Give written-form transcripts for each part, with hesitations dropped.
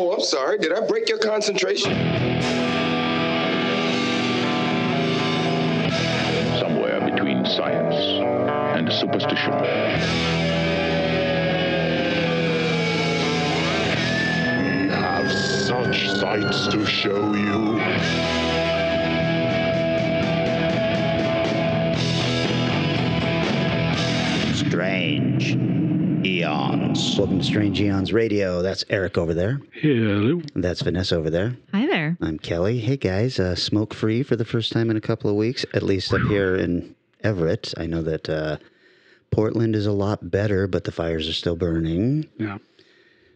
Oh, I'm sorry. Did I break your concentration? Somewhere between science and superstition. We have such sights to show you. Strange Eons. Welcome to Strange Eons Radio. That's Eric over there. Hello. That's Vanessa over there. Hi there. I'm Kelly. Hey guys, smoke-free for the first time in a couple of weeks, at least up here in Everett. I know that Portland is a lot better, but the fires are still burning. Yeah.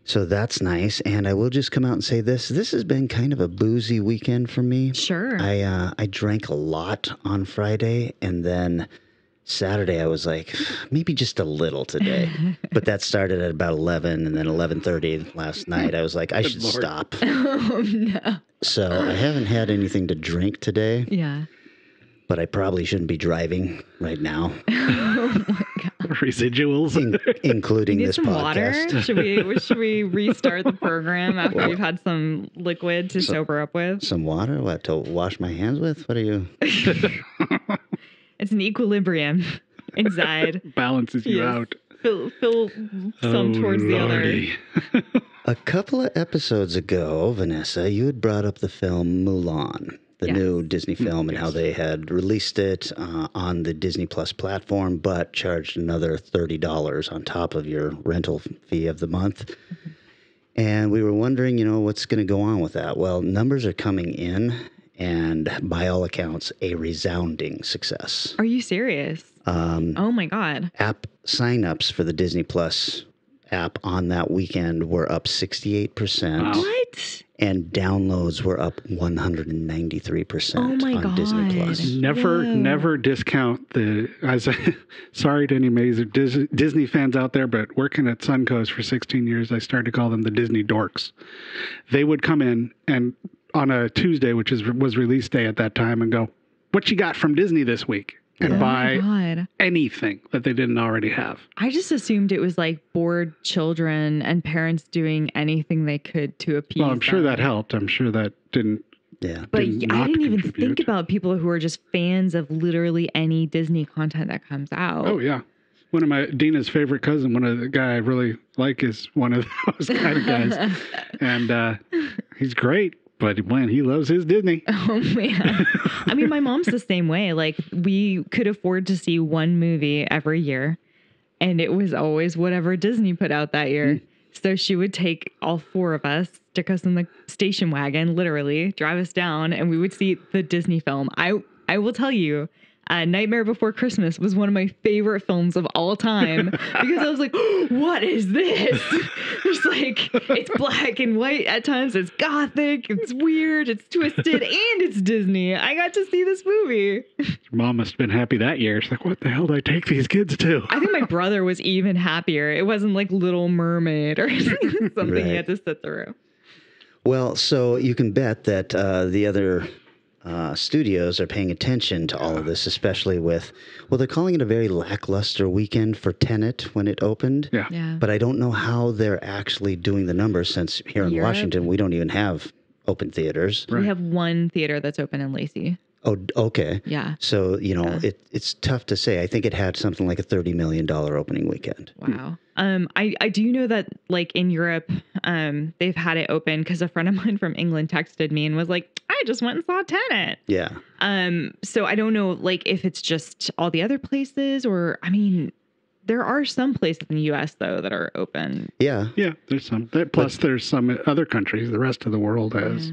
So that's nice. And I will just come out and say this. This has been kind of a boozy weekend for me. Sure. I drank a lot on Friday, and then Saturday I was like, maybe just a little today. But that started at about 11, and then 11:30 last night. I was like, I should stop. Oh, no. So I haven't had anything to drink today. Yeah. But I probably shouldn't be driving right now. Oh, my God. Residuals. Including Need this some podcast. water? Should we restart the program after you've had some liquid to sober up with? Some water? What, to wash my hands with? What are you? It's an equilibrium inside. Balances you out. Fill some towards the other. A couple of episodes ago, Vanessa, you had brought up the film Mulan, the new Disney film, and how they had released it on the Disney Plus platform, but charged another $30 on top of your rental fee of the month. Mm-hmm. And we were wondering, what's going to go on with that? Well, numbers are coming in, and by all accounts, a resounding success. Are you serious? Oh, my God. App signups for the Disney Plus app on that weekend were up 68%. Wow. What? And downloads were up 193% on Disney Plus. Never discount sorry to any major Disney fans out there, but working at Suncoast for 16 years, I started to call them the Disney dorks. They would come in and on a Tuesday, which was release day at that time, and go, "What you got from Disney this week?" And buy anything that they didn't already have. I just assumed it was like bored children and parents doing anything they could to appease Well, I'm sure them. that helped. I'm sure that didn't. Yeah. But I didn't even think about people who are just fans of literally any Disney content that comes out. Oh, yeah. One of Dina's favorite cousin, one of the guy I really like is one of those kind of guys. And he's great. But man, he loves his Disney. Oh, man. I mean, my mom's the same way. Like, we could afford to see one movie every year, and it was always whatever Disney put out that year. So she would take all four of us, stick us in the station wagon, literally, drive us down, and we would see the Disney film. I will tell you, Nightmare Before Christmas was one of my favorite films of all time because I was like, what is this? It's like, it's black and white at times, it's gothic, it's weird, it's twisted, and it's Disney. I got to see this movie. Your mom must have been happy that year. She's like, what the hell did I take these kids to? I think my brother was even happier. It wasn't like Little Mermaid or something he had to sit through. Well, so you can bet that the other studios are paying attention to all of this, especially with, they're calling it a very lackluster weekend for Tenet when it opened. Yeah. But I don't know how they're actually doing the numbers, since here in Washington, we don't even have open theaters. We have one theater that's open in Lacey. Oh, okay. Yeah. So, it's tough to say. I think it had something like a $30 million opening weekend. Wow. I do know that, like, in Europe, they've had it open because a friend of mine from England texted me and was like, I just went and saw Tenet. Yeah. So I don't know, like, if it's just all the other places, or, I mean, there are some places in the U.S., though, that are open. Yeah. Yeah, there's some. Plus, there's some other countries the rest of the world has.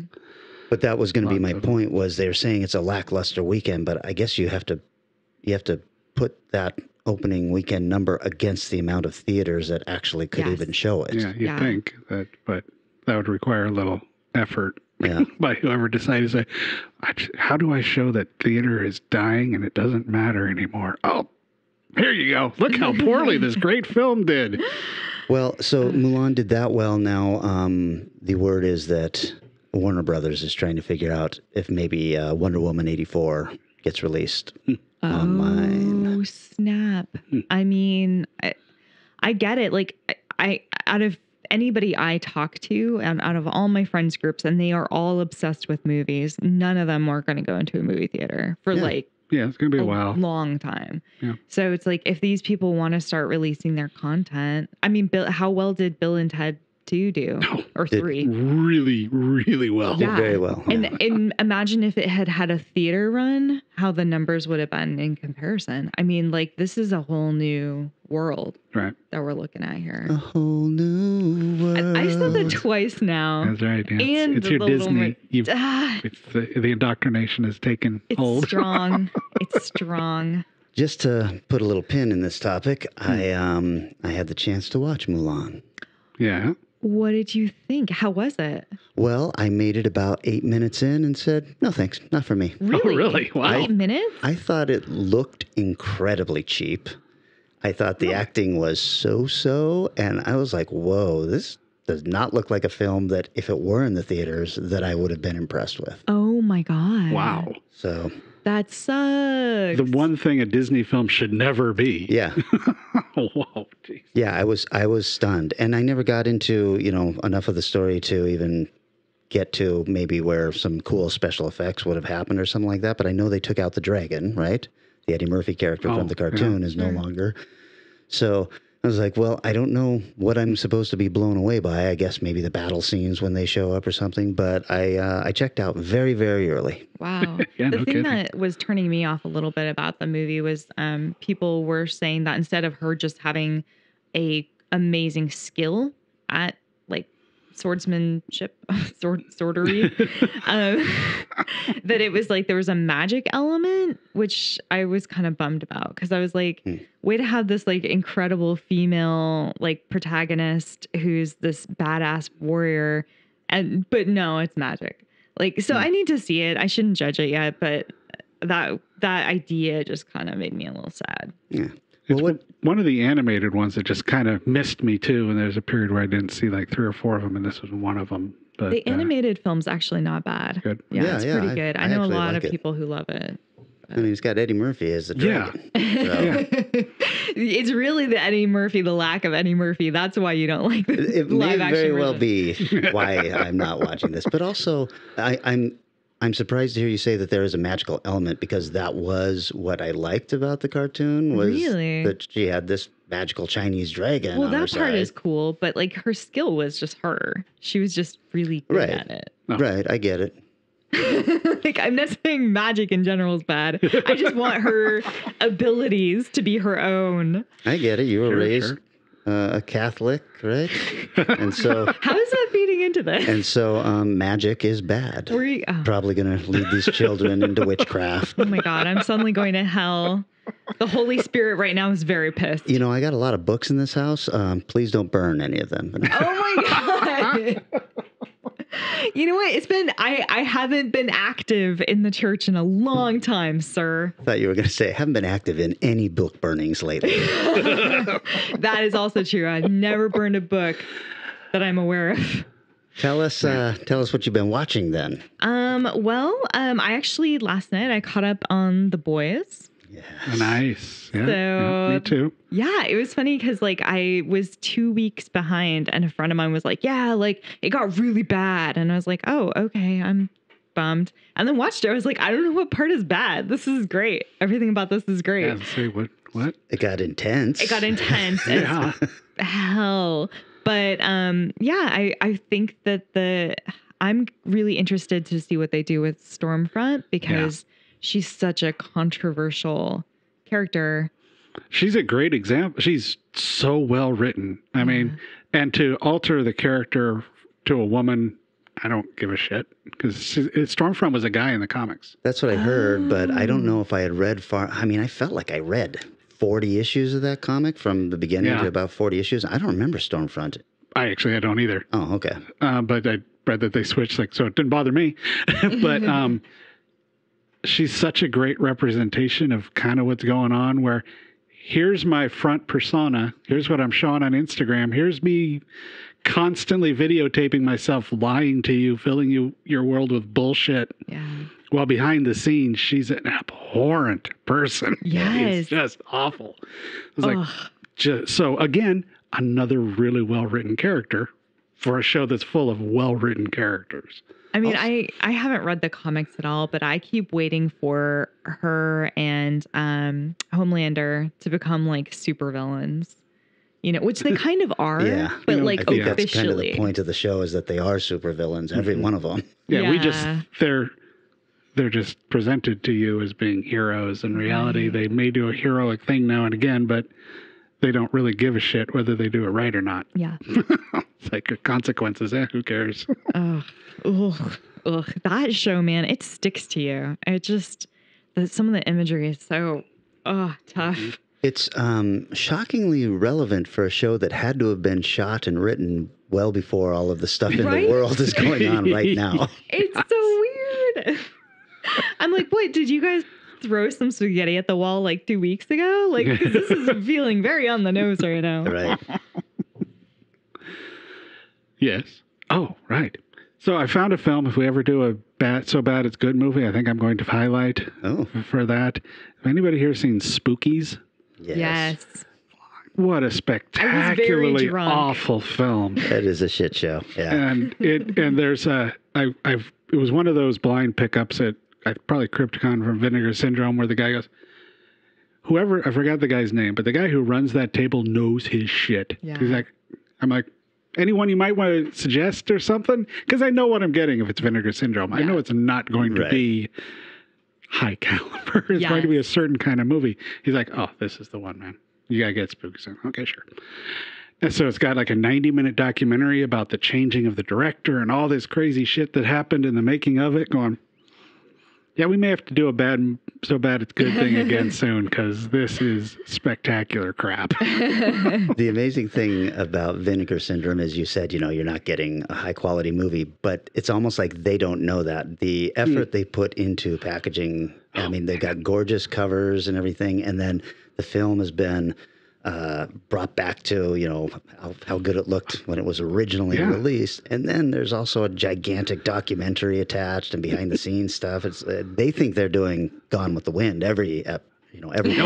But that was going to be my point, was they're saying it's a lackluster weekend, but I guess you have to put that opening weekend number against the amount of theaters that actually could even show it. Yeah, you'd think that, but that would require a little effort by whoever decided to say, how do I show that theater is dying and it doesn't matter anymore? Oh, here you go. Look how poorly this great film did. Well, so Mulan did that well. Now, the word is that Warner Brothers is trying to figure out if maybe Wonder Woman 84 gets released online. Oh, snap. I mean, I get it. Like, I out of anybody I talk to, and out of all my friends groups, and they are all obsessed with movies, none of them are going to go into a movie theater for Yeah, it's going to be a while. Long time. Yeah. So it's like, if these people want to start releasing their content, I mean, how well did Bill and Ted 2 do? Or 3? Really, really well. Yeah. Very well. And imagine if it had a theater run, how the numbers would have been in comparison. I mean, like, this is a whole new world that we're looking at here. A whole new world. I said that twice now. That's right. Yeah. And it's your Disney. It's the indoctrination has taken hold. It's strong. It's strong. Just to put a little pin in this topic, I had the chance to watch Mulan. Yeah. What did you think? How was it? Well, I made it about 8 minutes in and said, no, thanks, not for me. Really? Oh, really? Wow. 8 minutes? I thought it looked incredibly cheap. I thought the acting was so-so, and I was like, whoa, this does not look like a film that, if it were in the theaters, that I would have been impressed with. Oh, my God. Wow. So... that sucks. The one thing a Disney film should never be. Yeah. Whoa, geez. Yeah, I was stunned. And I never got into, enough of the story to even get to maybe where some cool special effects would have happened or something like that. But I know they took out the dragon, right? The Eddie Murphy character from the cartoon is no longer. So I was like, well, I don't know what I'm supposed to be blown away by. I guess maybe the battle scenes when they show up or something. But I checked out very, very early. Wow. Yeah, the no thing kidding. that was turning me off a little bit about the movie was people were saying that instead of her just having a amazing skill at like swordsmanship, swordery, that it was like there was a magic element, which I was kind of bummed about, because I was like, way to have this like incredible female like protagonist who's this badass warrior, but no, it's magic. Like, so I need to see it. I shouldn't judge it yet, but that idea just kind of made me a little sad. Yeah. It's one of the animated ones that just kind of missed me too. And there's a period where I didn't see like 3 or 4 of them, and this was one of them. But the animated film's actually not bad. Good. Yeah, it's pretty good. I know a actually lot like of it. people who love it. I mean, he's got Eddie Murphy as the dragon. Yeah. It's really the Eddie Murphy, the lack of Eddie Murphy. That's why you don't like the It may live action very well version. be why I'm not watching this. But also, I'm surprised to hear you say that there is a magical element, because that was what I liked about the cartoon, was Really? that she had this magical Chinese dragon Well, on her that part side. is cool, but like her skill was just her. She was just really good Right. at it. Right, I get it. Like, I'm not saying magic in general is bad. I just want her abilities to be her own. I get it. You were Sure, raised sure. a Catholic, right? And so, How is that feeding into this? magic is bad. Were you- oh. Probably going to lead these children into witchcraft. Oh my God, I'm suddenly going to hell. The Holy Spirit right now is very pissed. I got a lot of books in this house. Please don't burn any of them. Oh my God. You know what? I haven't been active in the church in a long time, sir. I thought you were going to say, I haven't been active in any book burnings lately. That is also true. I've never burned a book that I'm aware of. Tell us what you've been watching then. I actually last night I caught up on The Boys. Yes. Nice. Yeah, So- yeah, me too. Yeah, it was funny because like I was 2 weeks behind, and a friend of mine was like, "Yeah, like it got really bad," and I was like, "Oh, okay, I'm bummed." And then watched it. I was like, "I don't know what part is bad. This is great. Everything about this is great." Yeah, say what? It got intense. It got intense Yeah. as hell. But I think that I'm really interested to see what they do with Stormfront, because she's such a controversial character. She's a great example. She's so well written. I mean, and to alter the character to a woman, I don't give a shit, because Stormfront was a guy in the comics. That's what I heard, but I don't know if I had read far. I mean, I felt like I read 40 issues of that comic from the beginning to about 40 issues. I don't remember Stormfront. I don't either. Oh, okay. But I read that they switched, so it didn't bother me. But she's such a great representation of kind of what's going on, where here's my front persona. Here's what I'm showing on Instagram. Here's me constantly videotaping myself, lying to you, filling your world with bullshit. Yeah. While behind the scenes, she's an abhorrent person. Yes. It's just awful. It's like, so again, another really well-written character for a show that's full of well-written characters. I mean, I haven't read the comics at all, but I keep waiting for her and Homelander to become like supervillains. You know, which they kind of are, but like I think officially. that's kind of the point of the show is that they are supervillains, every one of them. Yeah, they're just presented to you as being heroes. In reality, they may do a heroic thing now and again, but they don't really give a shit whether they do it right or not. Yeah. It's like consequences. Who cares? That show, man, it sticks to you. It just, some of the imagery is so, tough. It's shockingly relevant for a show that had to have been shot and written well before all of the stuff in the world is going on right now. It's so weird. I'm like, wait, did you guys throw some spaghetti at the wall like 2 weeks ago? Like, 'cause this is feeling very on the nose right now. Right. Yes. Oh, right. So I found a film. If we ever do a so bad it's good movie, I think I'm going to highlight for that. Have anybody here seen Spookies? Yes. What a spectacularly awful film. That is a shit show. Yeah. And there's it was one of those blind pickups at probably Crypticon from Vinegar Syndrome where the guy goes, whoever, I forgot the guy's name, but the guy who runs that table knows his shit. Yeah. He's like, I'm like, anyone you might want to suggest or something? Because I know what I'm getting if it's Vinegar Syndrome. I know it's not going to be high caliber. It's going to be a certain kind of movie. He's like, oh, this is the one, man. You got to get Spookies. Okay, sure. And so it's got like a 90-minute documentary about the changing of the director and all this crazy shit that happened in the making of it going, yeah, we may have to do a so bad it's good thing again soon because this is spectacular crap. The amazing thing about Vinegar Syndrome is you said, you're not getting a high quality movie, but it's almost like they don't know that. The effort they put into packaging, I mean, they got gorgeous covers and everything, and then the film has been brought back to, how good it looked when it was originally released. And then there's also a gigantic documentary attached and behind the scenes stuff. It's they think they're doing Gone with the Wind every Oh,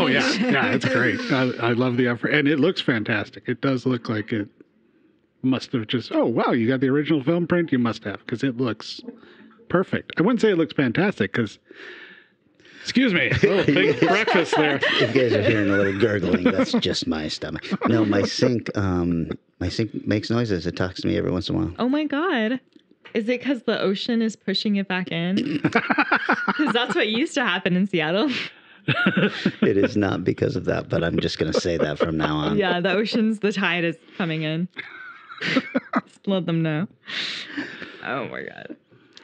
yeah, it's great. I love the effort. And it looks fantastic. It does look like it must have just, oh, wow, you got the original film print? You must have, because it looks perfect. I wouldn't say it looks fantastic, because excuse me, a little big breakfast there. If you guys are hearing a little gurgling, that's just my stomach. No, my sink makes noises. It talks to me every once in a while. Oh my God. Is it because the ocean is pushing it back in? Because that's what used to happen in Seattle. It is not because of that, but I'm just going to say that from now on. Yeah, the tide is coming in. Just let them know. Oh my God.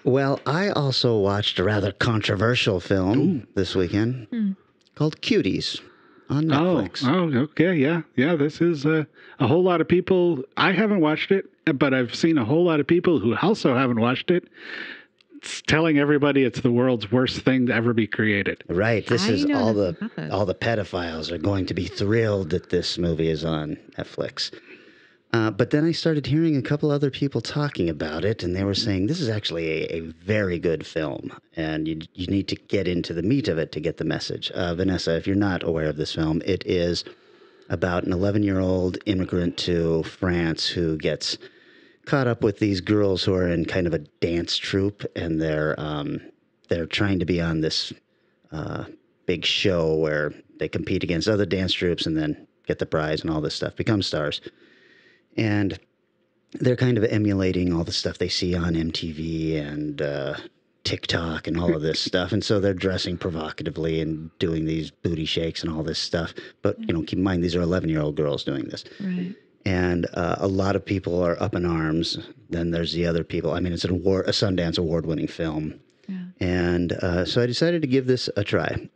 Well, I also watched a rather controversial film this weekend called Cuties on Netflix. Oh, okay, yeah. This is a whole lot of people. I haven't watched it, but I've seen a whole lot of people who also haven't watched it. It's telling everybody it's the world's worst thing to ever be created. Right. This is all the pedophiles are going to be thrilled that this movie is on Netflix. But then I started hearing a couple other people talking about it, and they were saying this is actually a very good film, and you need to get into the meat of it to get the message. Vanessa, if you're not aware of this film, it is about an 11-year-old immigrant to France who gets caught up with these girls who are in kind of a dance troupe, and they're trying to be on this big show where they compete against other dance troupes and then get the prize and all this stuff, become stars. And they're kind of emulating all the stuff they see on MTV and TikTok and all of this stuff. And so they're dressing provocatively and doing these booty shakes and all this stuff. But, keep in mind, these are 11-year-old girls doing this. Right. And a lot of people are up in arms. Then there's the other people. I mean, it's a Sundance award-winning film. Yeah. And so I decided to give this a try.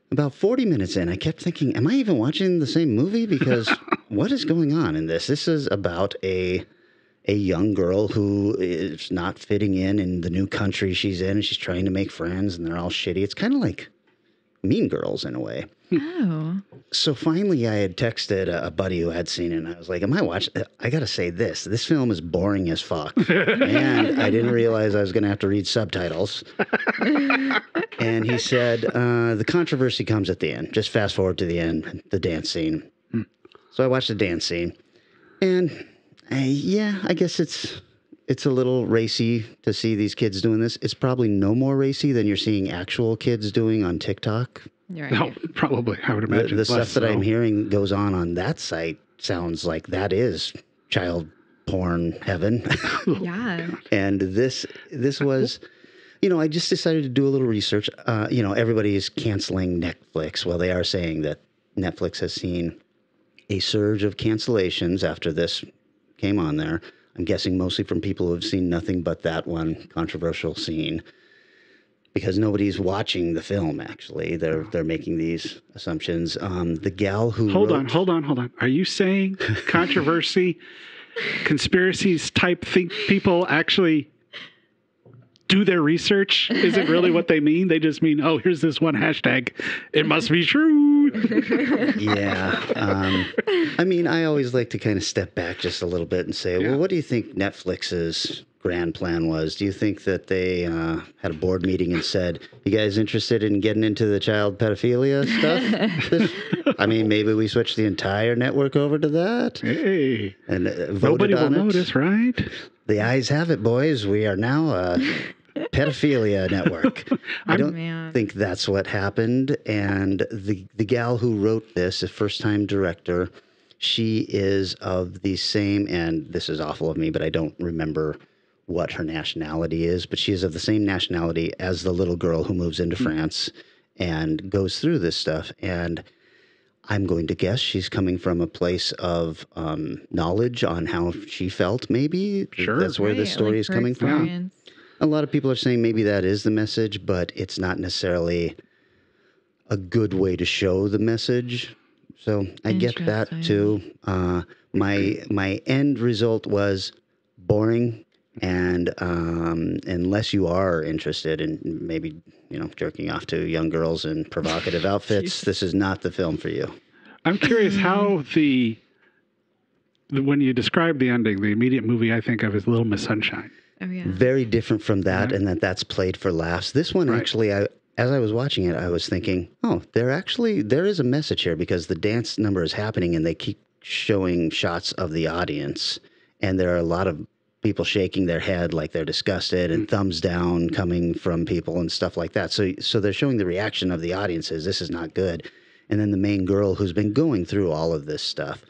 About 40 minutes in, I kept thinking, am I even watching the same movie? Because what is going on in this? This is about a young girl who is not fitting in the new country she's in, and she's trying to make friends, and they're all shitty. It's kind of like Mean Girls in a way. Oh. So finally, I had texted a buddy who had seen it, and I was like, am I watching? I got to say this. This film is boring as fuck. And I didn't realize I was going to have to read subtitles. And he said, the controversy comes at the end. Just fast forward to the end, the dance scene. So I watched the dance scene, and Yeah, I guess it's a little racy to see these kids doing this. It's probably no more racy than you're seeing actual kids doing on TikTok. You're No, right. probably. I would imagine The stuff less that so. I'm hearing goes on that site sounds like that is child porn heaven. Yeah. And this was, I just decided to do a little research. Everybody is canceling Netflix. Well, they are saying that Netflix has seen a surge of cancellations after this came on there. I'm guessing mostly from people who have seen nothing but that one controversial scene, because nobody's watching the film. Actually, they're making these assumptions. The gal who Hold on. Are you saying controversy, conspiracies type people actually do their research? Isn't really what they mean. They just mean, oh, here's this one hashtag. It must be true. Yeah. I always like to kind of step back just a little bit and say, well, what do you think Netflix's grand plan was? Do you think that they had a board meeting and said, you guys interested in getting into the child pedophilia stuff? Maybe we switch the entire network over to that. Hey. And Nobody will on it. notice, right? The eyes have it, boys. We are now a pedophilia network. I don't think that's what happened. And the gal who wrote this, a first-time director, she is of the same, and this is awful of me, but I don't remember what her nationality is, but she is of the same nationality as the little girl who moves into France and goes through this stuff. And I'm going to guess she's coming from a place of knowledge on how she felt, maybe. Sure. That's where this story is coming from. A lot of people are saying maybe that is the message, but it's not necessarily a good way to show the message. So I get that too. My end result was boring, and unless you are interested in maybe jerking off to young girls in provocative outfits, this is not the film for you. I'm curious how when you describe the ending, the immediate movie I think of is Little Miss Sunshine. Oh yeah. Very different from that, and that's played for laughs. This one actually, as I was watching it, I was thinking, oh, there is a message here, because the dance number is happening and they keep showing shots of the audience, and there are a lot of people shaking their head like they're disgusted, and thumbs down coming from people and stuff like that. So they're showing the reaction of the audiences. This is not good. And then the main girl, who's been going through all of this stuff,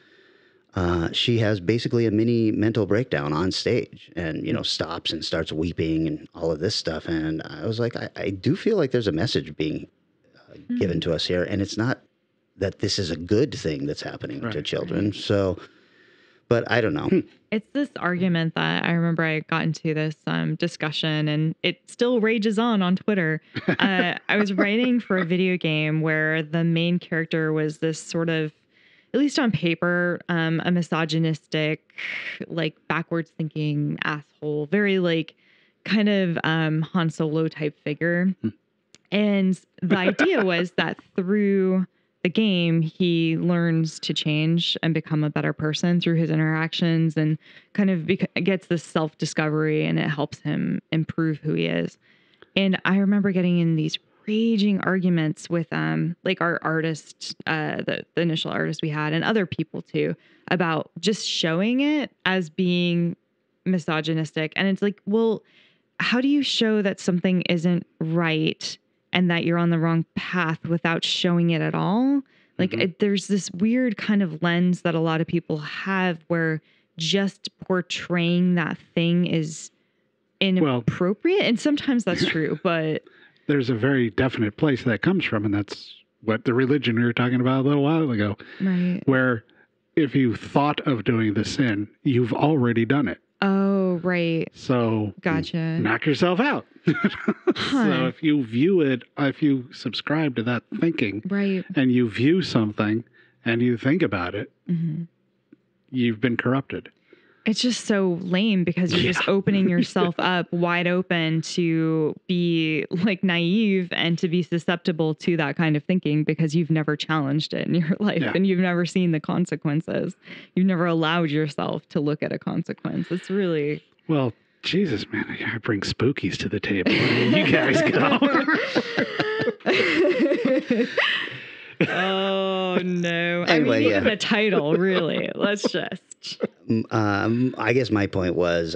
she has basically a mini mental breakdown on stage, and stops and starts weeping and all of this stuff. And I was like, I do feel like there's a message being given to us here, and it's not that this is a good thing that's happening to children. So, but I don't know. It's this argument that I remember I got into this discussion, and it still rages on Twitter. I was writing for a video game where the main character was this sort of, at least on paper, a misogynistic, like backwards thinking asshole, very like kind of Han Solo type figure. And the idea was that through the game, he learns to change and become a better person through his interactions, and kind of gets this self-discovery, and it helps him improve who he is. And I remember getting in these raging arguments with like our artist, the initial artist we had, and other people too, about just showing it as being misogynistic. And it's like, well, how do you show that something isn't right and that you're on the wrong path without showing it at all? Like there's this weird kind of lens that a lot of people have where just portraying that thing is inappropriate. And sometimes that's true, but there's a very definite place that comes from, and that's what the religion we were talking about a little while ago. Right. Where if you thought of doing the sin, you've already done it. Oh, right. So gotcha. Knock yourself out. So if you subscribe to that thinking, right, and you view something and you think about it, you've been corrupted. It's just so lame, because you're just opening yourself up wide open to be like naive and to be susceptible to that kind of thinking, because you've never challenged it in your life and you've never seen the consequences. You've never allowed yourself to look at a consequence. It's really... Well, Jesus, man, I bring Spookies to the table. You guys go. Oh no! Anyway, even the title, really. Let's just. I guess my point was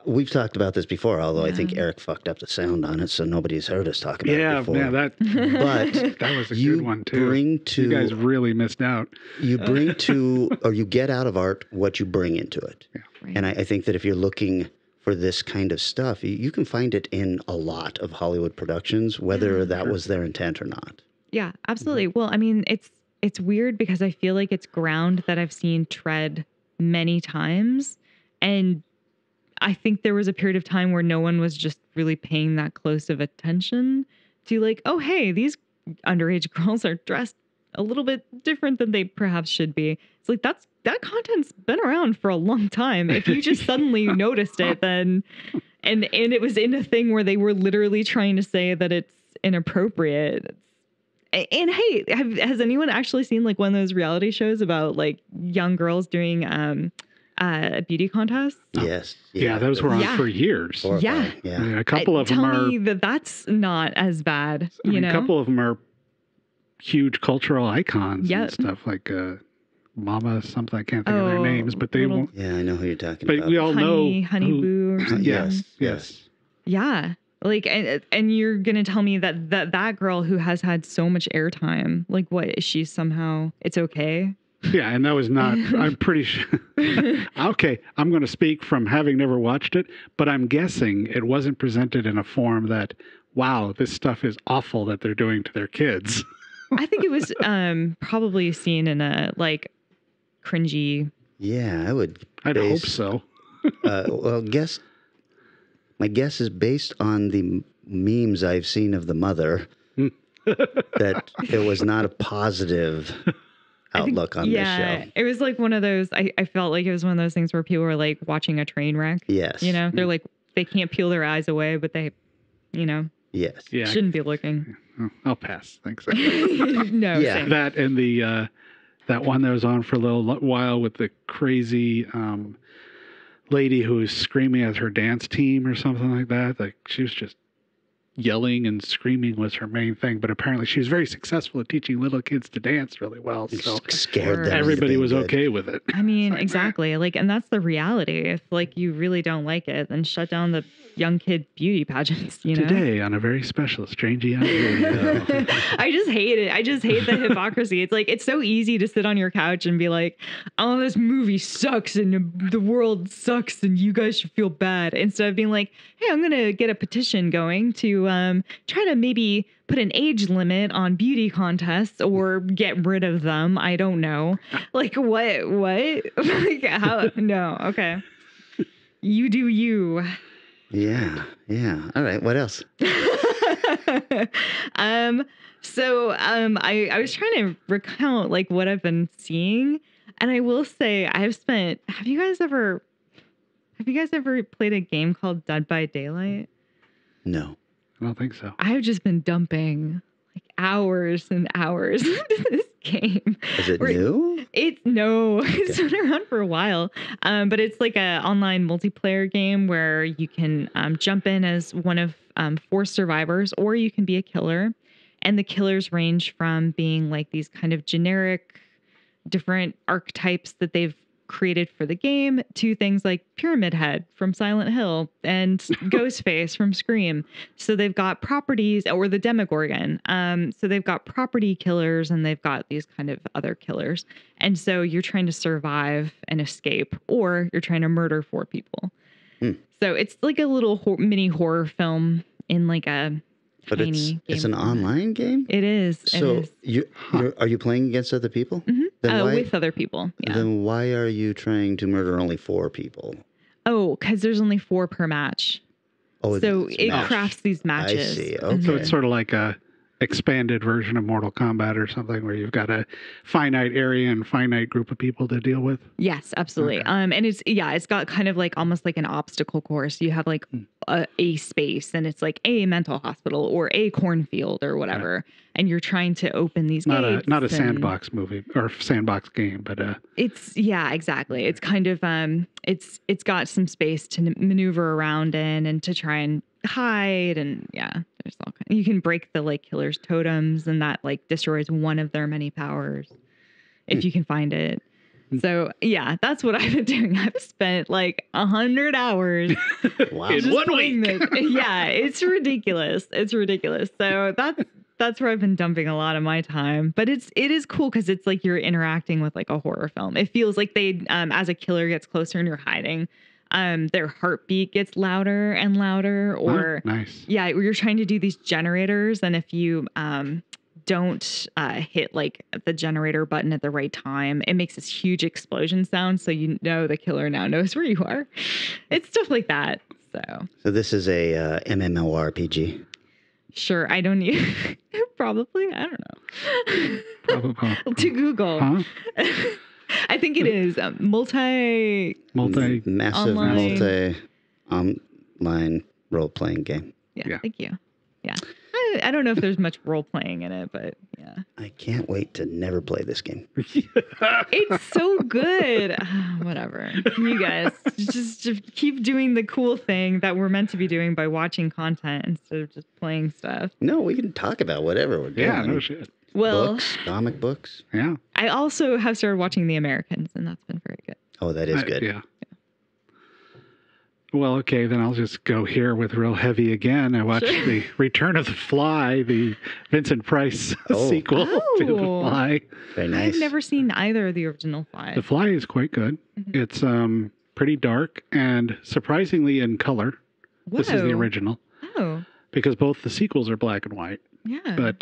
we've talked about this before, although I think Eric fucked up the sound on it, so nobody's heard us talk about it before. Yeah, that But that was a good one too. You guys really missed out. You bring to, or you get out of art what you bring into it. Yeah. Right. And I think that if you're looking for this kind of stuff, you can find it in a lot of Hollywood productions, whether that was their intent or not. Yeah, absolutely. Well, I mean, it's weird because I feel like it's ground that I've seen tread many times, and I think there was a period of time where no one was just really paying that close of attention to like, oh, hey, these underage girls are dressed a little bit different than they perhaps should be. It's like, that content's been around for a long time. If you just suddenly noticed it, then, and it was in a thing where they were literally trying to say that it's inappropriate. And hey, has anyone actually seen like one of those reality shows about like young girls doing, beauty contests? Yes. Yeah, those were on for years. Yeah. A couple of them are. Tell me that's not as bad. A couple of them are huge cultural icons and stuff like Mama something. I can't think of their names, but they won't. Yeah, I know who you're talking about. But we all know Honey Boo or something. Yes. Yeah. Like, and you're going to tell me that girl who has had so much airtime, like what, is she somehow, it's okay? Yeah, and that was not, I'm pretty sure. Okay, I'm going to speak from having never watched it, but I'm guessing it wasn't presented in a form that, wow, this stuff is awful that they're doing to their kids. I think it was probably seen in a, like, cringy. Yeah, I'd hope so. Well, my guess is based on the memes I've seen of the mother that it was not a positive outlook on this show. It was like one of those, I felt like it was one of those things where people were like watching a train wreck. Yes. They're like, they can't peel their eyes away, but they, yes. Yeah. shouldn't be looking. I'll pass. Thanks. No. Yeah. Same. That and the, that one that was on for a little while with the crazy lady who was screaming at her dance team or something like that. Like she was just yelling and screaming was her main thing, but apparently she was very successful at teaching little kids to dance really well. So scared them. Everybody was okay with it. I mean, exactly. Like, and that's the reality. If like you really don't like it, then shut down the young kid beauty pageants. Today on a very special Strange Eon Radio. I just hate it. I just hate the hypocrisy. It's like it's so easy to sit on your couch and be like, "Oh, this movie sucks and the world sucks and you guys should feel bad," instead of being like, "Hey, I'm gonna get a petition going to try to maybe put an age limit on beauty contests or get rid of them." I don't know. Like what? Like how? No. Okay. You do you. Yeah. All right. What else? I was trying to recount like what I've been seeing, and I will say have you guys ever played a game called Dead by Daylight? No. I don't think so. I've just been dumping like hours and hours into this game. Is it new? It's been around for a while. But it's like a online multiplayer game where you can jump in as one of 4 survivors, or you can be a killer. And the killers range from being like these kind of generic different archetypes that they've created for the game to things like Pyramid Head from Silent Hill and Ghostface from Scream. So they've got properties, or the Demogorgon. So they've got property killers and they've got these kind of other killers. And so you're trying to survive and escape, or you're trying to murder 4 people. So it's like a little mini horror film in like a But it's an online game? It is. So are you playing against other people? Mm-hmm. Then with other people. Yeah. Then why are you trying to murder only 4 people? Oh, because there's only 4 per match. Oh, so it crafts these matches. I see. Okay. So it's sort of like a expanded version of Mortal Kombat or something where you've got a finite area and finite group of people to deal with. Yes, absolutely. Okay. And it's got kind of like almost like an obstacle course. You have like a space, and it's like a mental hospital or a cornfield or whatever. Yeah. And you're trying to open these gates. Not a sandbox movie or sandbox game, but exactly. It's kind of it's got some space to maneuver around in and to try and hide, and there's all kinds. you can break the like killer's totems, and that like destroys one of their many powers if you can find it. So yeah, that's what I've been doing. I've spent like 100 hours Wow. In 1 week. Yeah, it's ridiculous. It's ridiculous. So that's where I've been dumping a lot of my time. But it is cool because it's like you're interacting with like a horror film. It feels like they as a killer gets closer and you're hiding, their heartbeat gets louder and louder. Or nice. Yeah, you're trying to do these generators, and if you don't hit like the generator button at the right time, it makes this huge explosion sound, so you know the killer now knows where you are. It's stuff like that. So this is a MMORPG. Sure, I don't need probably, I don't know. Probably. To Google. Huh? I think it is Massive Online. online role-playing game. Yeah, thank you. Yeah. I don't know if there's much role playing in it, but yeah. I can't wait to never play this game. It's so good. Whatever. You guys just keep doing the cool thing that we're meant to be doing by watching content instead of just playing stuff. No, we can talk about whatever we're doing. Yeah, no shit. Well, Books, comic books. Yeah. I also have started watching The Americans, and that's been very good. Oh, that is good. Yeah. Well, okay, then I'll just go here with real heavy again. I watched The Return of the Fly, the Vincent Price sequel to The Fly. Very nice. I've never seen either of the original Fly. The Fly is quite good. Mm-hmm. It's pretty dark and surprisingly in color. Whoa. This is the original. Oh, Because both the sequels are black and white. yeah. But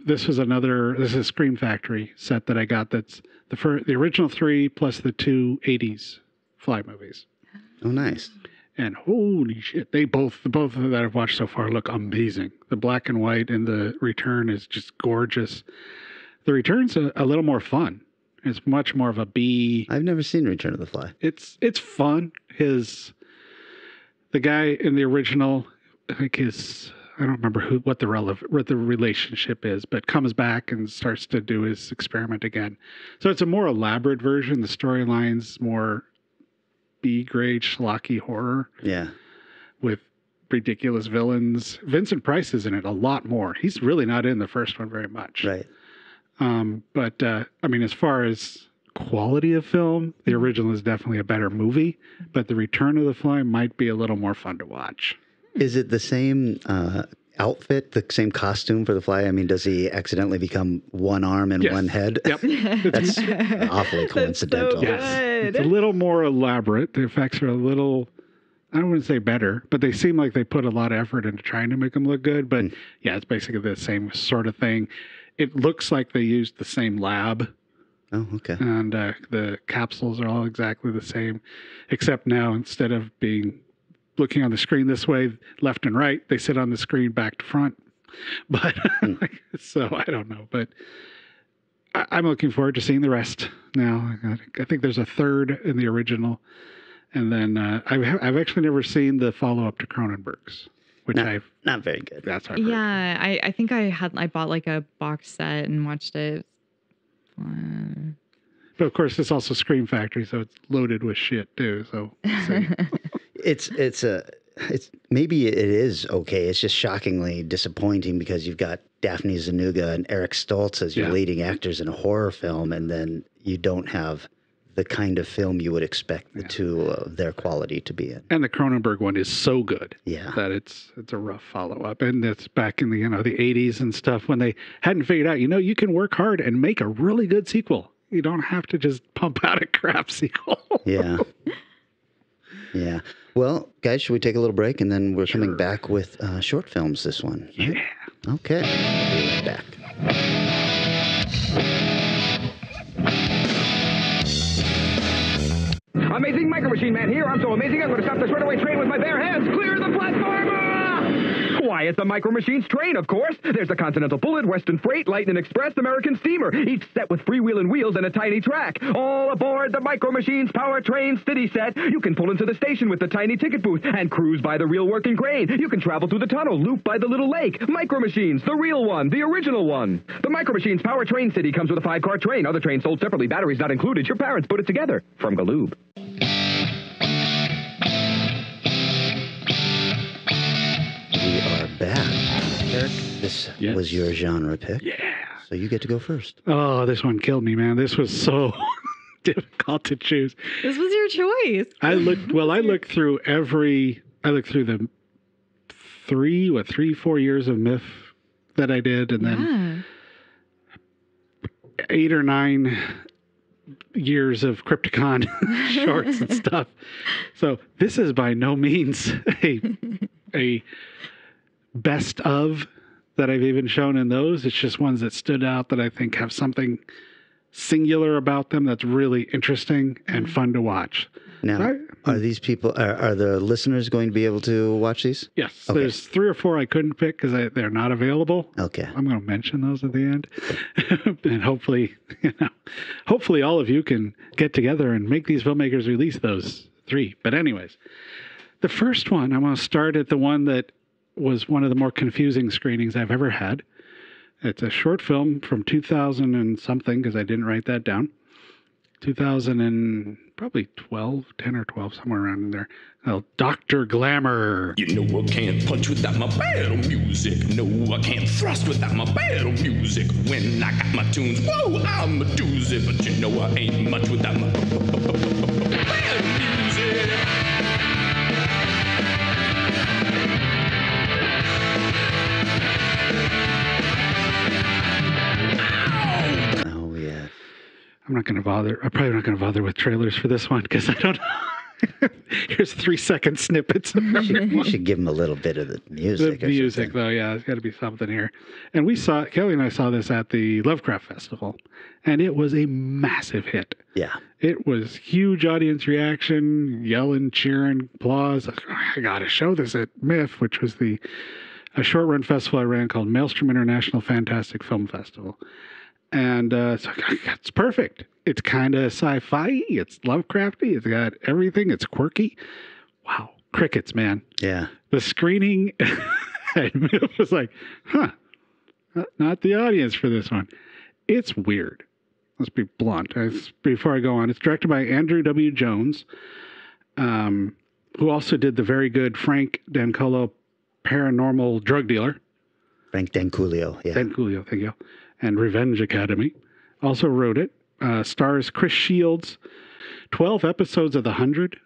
this is a Scream Factory set that I got. That's the original 3 plus the 2 80s Fly movies. Oh, nice. And holy shit, the both that I've watched so far look amazing. The black and white and the Return is just gorgeous. The Return's a little more fun. It's much more of a B. I've never seen Return of the Fly. It's fun. The guy in the original, I think I don't remember what the relationship is, but comes back and starts to do his experiment again. So it's a more elaborate version. The storyline's more B-grade schlocky horror. Yeah. With ridiculous villains. Vincent Price is in it a lot more. He's really not in the first one very much. Right. But I mean, as far as quality of film, the original is definitely a better movie, but The Return of the Fly might be a little more fun to watch. Is it the same outfit, the same costume for the Fly? I mean, does he accidentally become one arm and one head? Yep. That's awfully coincidental. So good. It's a little more elaborate. The effects are a little, I don't want to say better, but they seem like they put a lot of effort into trying to make them look good. But yeah, it's basically the same sort of thing. It looks like they used the same lab. Oh, okay. And the capsules are all exactly the same, except now instead of looking on the screen this way, left and right, they sit on the screen back to front. But so I don't know, but I'm looking forward to seeing the rest now. I think there's a third in the original, and then I've actually never seen the follow-up to Cronenberg's, which not very good. That's our Yeah, I think I bought like a box set and watched it. But of course, it's also Scream Factory, so it's loaded with shit too. So It's maybe it is okay. It's just shockingly disappointing because you've got Daphne Zuniga and Eric Stoltz as your leading actors in a horror film, and then you don't have the kind of film you would expect the two of their quality to be in. And the Cronenberg one is so good, that it's a rough follow up, and it's back in the the 80s and stuff when they hadn't figured out you can work hard and make a really good sequel. You don't have to just pump out a crap sequel. Yeah. Well, guys, should we take a little break and then we're coming back with short films this one? Yeah. Okay. We'll be right back. Amazing Micro Machine Man here. I'm so amazing I'm going to stop this runaway train with my bare hands. Clear the platform! Why, it's the Micro Machines train, of course. There's the Continental Bullet, Western Freight, Lightning Express, American Steamer, each set with freewheeling wheels and a tiny track. All aboard the Micro Machines Powertrain City set. You can pull into the station with the tiny ticket booth and cruise by the real working crane. You can travel through the tunnel, loop by the little lake. Micro Machines, the real one, the original one. The Micro Machines Powertrain City comes with a 5-car train. Other trains sold separately, batteries not included. Your parents put it together. From Galoob. We are back. Eric, This Yes. was your genre pick. Yeah. So you get to go first. Oh, this one killed me, man. This was so difficult to choose. This was your choice. I looked through the 4 years of Myth that I did, and then 8 or 9 years of Crypticon shorts and stuff. So this is by no means a best of that I've even shown in those. It's just ones that stood out that I think have something singular about them that's really interesting and fun to watch. Now, are these people, are the listeners going to be able to watch these? Yes. Okay. There's 3 or 4 I couldn't pick because they're not available. Okay. I'm going to mention those at the end. And hopefully all of you can get together and make these filmmakers release those 3. But anyways, the first one, I'm going to start at the one that was one of the more confusing screenings I've ever had. It's a short film from 2000 and something, because I didn't write that down. 2000 and probably 10 or 12, somewhere around in there. Oh, Dr. Glamour. You know I can't punch without my battle music. No, I can't thrust without my battle music. When I got my tunes, whoa, I'm a doozy. But you know I ain't much without my battle music. Oh, yeah. I'm not going to bother. I'm probably not going to bother with trailers for this one because I don't know. Here's 3-second snippets. You should give them a little bit of the music. The music, though, yeah, there's got to be something here. And Kelly and I saw this at the Lovecraft Festival, and it was a massive hit. Yeah. It was huge audience reaction, yelling, cheering, applause. I got to show this at MIFF, which was a short run festival I ran called Maelstrom International Fantastic Film Festival. And it's perfect. It's kind of sci-fi. It's Lovecrafty. It's got everything. It's quirky. Wow. Crickets, man. Yeah. The screening it was like, not the audience for this one. It's weird. Let's be blunt. Before I go on, it's directed by Andrew W. Jones, who also did the very good Frank Danculo Paranormal Drug Dealer. Frank Danculio. Yeah. Danculio, thank you. And Revenge Academy. Also wrote it. Stars Chris Shields. 12 episodes of The 100.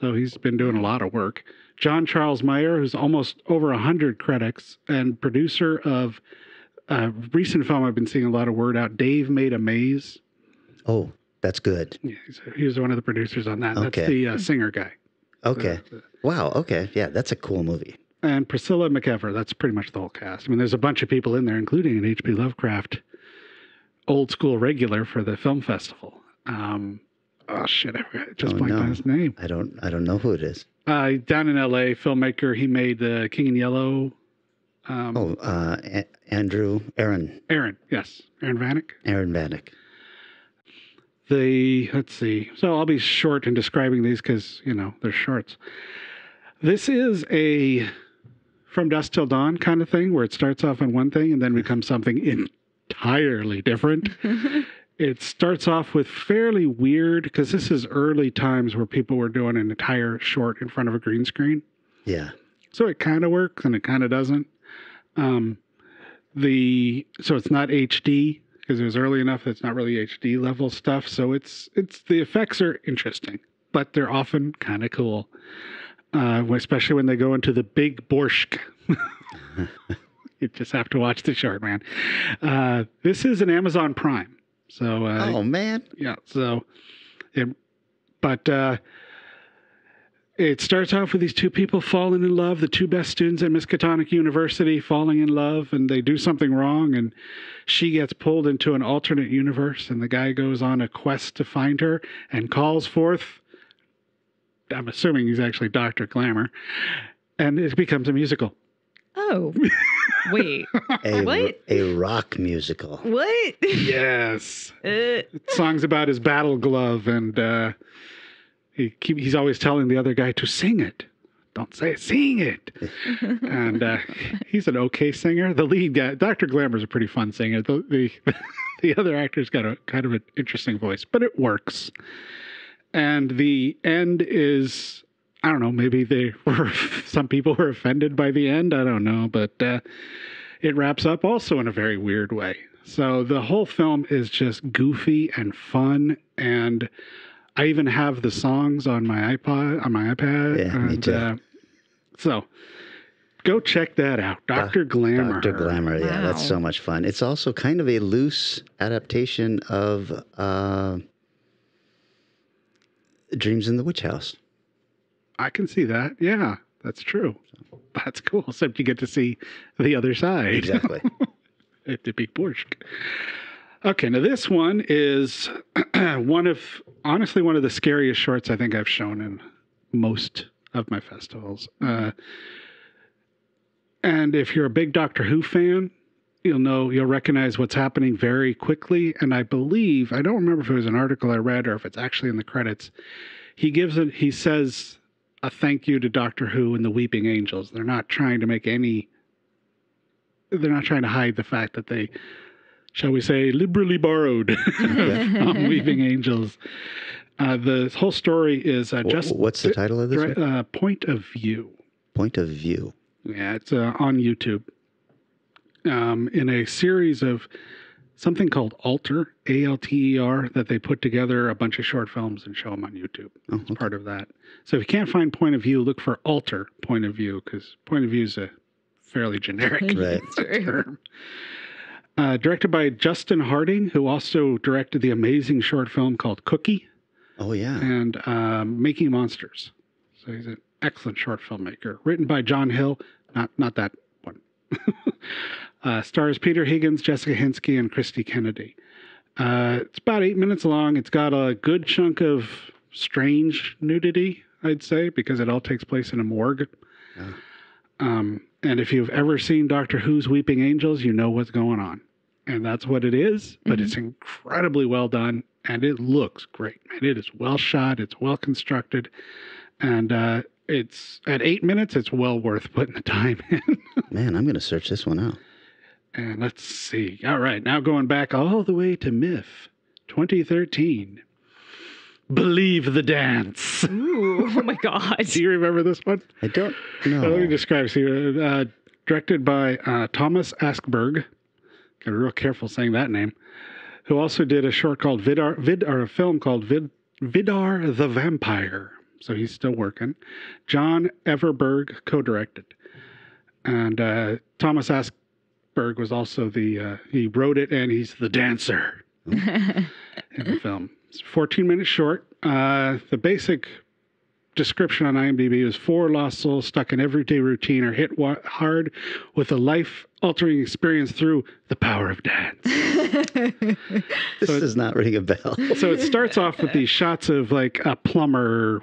So he's been doing a lot of work. John Charles Meyer, who's almost over 100 credits, and producer of a recent film I've been seeing a lot of word out, Dave Made a Maze. Oh, that's good. Yeah, he was one of the producers on that. Okay. That's the singer guy. Okay. Wow. Okay. Yeah, that's a cool movie. And Priscilla McEver. That's pretty much the whole cast. I mean, there's a bunch of people in there, including an H.P. Lovecraft old school regular for the film festival. Oh shit! I just blanked on his name. I don't know who it is. Down in L.A., filmmaker. He made the King in Yellow. Aaron. Yes, Aaron Vanek. Aaron Vanek. Let's see. So I'll be short in describing these because they're shorts. This is a From Dusk Till Dawn kind of thing where it starts off on one thing and then becomes something entirely different. It starts off with fairly weird, because this is early times where people were doing an entire short in front of a green screen. Yeah. So it kind of works and it kind of doesn't. So it's not HD because it was early enough that it's not really HD level stuff. So the effects are interesting, but they're often kind of cool. Especially when they go into the big borscht. You just have to watch the short, man. This is an Amazon Prime. So, oh man. Yeah. So, it starts off with these two people falling in love, the two best students at Miskatonic University falling in love, and they do something wrong, and she gets pulled into an alternate universe, and the guy goes on a quest to find her and calls forth, I'm assuming he's actually Dr. Glamour, and it becomes a musical. Oh, wait. What? A rock musical. What? Yes. Songs about his battle glove, and he's always telling the other guy to sing it. Don't say it, sing it. And he's an okay singer. The lead guy, Dr. Glamour's a pretty fun singer. The other actor's got a kind of an interesting voice, but it works. And the end is, I don't know, maybe some people were offended by the end. I don't know, but it wraps up also in a very weird way. So the whole film is just goofy and fun, and I even have the songs on my iPad. Yeah, me too. So go check that out. Dr. Glamour. Dr. Glamour, yeah, Wow. that's so much fun. It's also kind of a loose adaptation of Dreams in the Witch House. I can see that. Yeah, that's true. That's cool. Except you get to see the other side. Exactly. At the big Porsche. Okay, now this one is one of the scariest shorts I think I've shown in most of my festivals. And if you're a big Doctor Who fan, you'll recognize what's happening very quickly. And I believe, I don't remember if it was an article I read or if it's actually in the credits. He says a thank you to Doctor Who and the Weeping Angels. They're not trying to hide the fact that they, shall we say, liberally borrowed from Weeping Angels. The whole story is what's the title of this one? Point of View. Point of View. Yeah, it's on YouTube. In a series of something called Alter, Alter, that they put together a bunch of short films and show them on YouTube. Oh, okay. It's part of that. So if you can't find Point of View, look for Alter Point of View, because Point of View is a fairly generic term. Directed by Justin Harding, who also directed the amazing short film called Cookie. Oh, yeah. And Making Monsters. So he's an excellent short filmmaker. Written by John Hill, not that one. Stars Peter Higgins, Jessica Hinsky, and Christy Kennedy. It's about 8 minutes long. It's got a good chunk of strange nudity, I'd say, because it all takes place in a morgue. Yeah. And if you've ever seen Doctor Who's Weeping Angels, you know what's going on. And that's what it is, but it's incredibly well done, and it looks great. And it is well shot, it's well constructed, and it's at 8 minutes, it's well worth putting the time in. Man, I'm going to search this one out. And let's see. All right, now going back all the way to Myth, 2013. Believe the Dance. Ooh, oh my God. Do you remember this one? I don't know. Let me describe it to you. Directed by Thomas Askberg. Got real careful saying that name. Who also did a short called a film called Vidar the Vampire. So he's still working. John Everberg co-directed. And Thomas Askberg was also he wrote it, and he's the dancer in the film. It's 14 minutes short. The basic description on IMDb is 4 lost souls stuck in everyday routine are hit hard with a life-altering experience through the power of dance. This does not ring a bell. So it starts off with these shots of like a plumber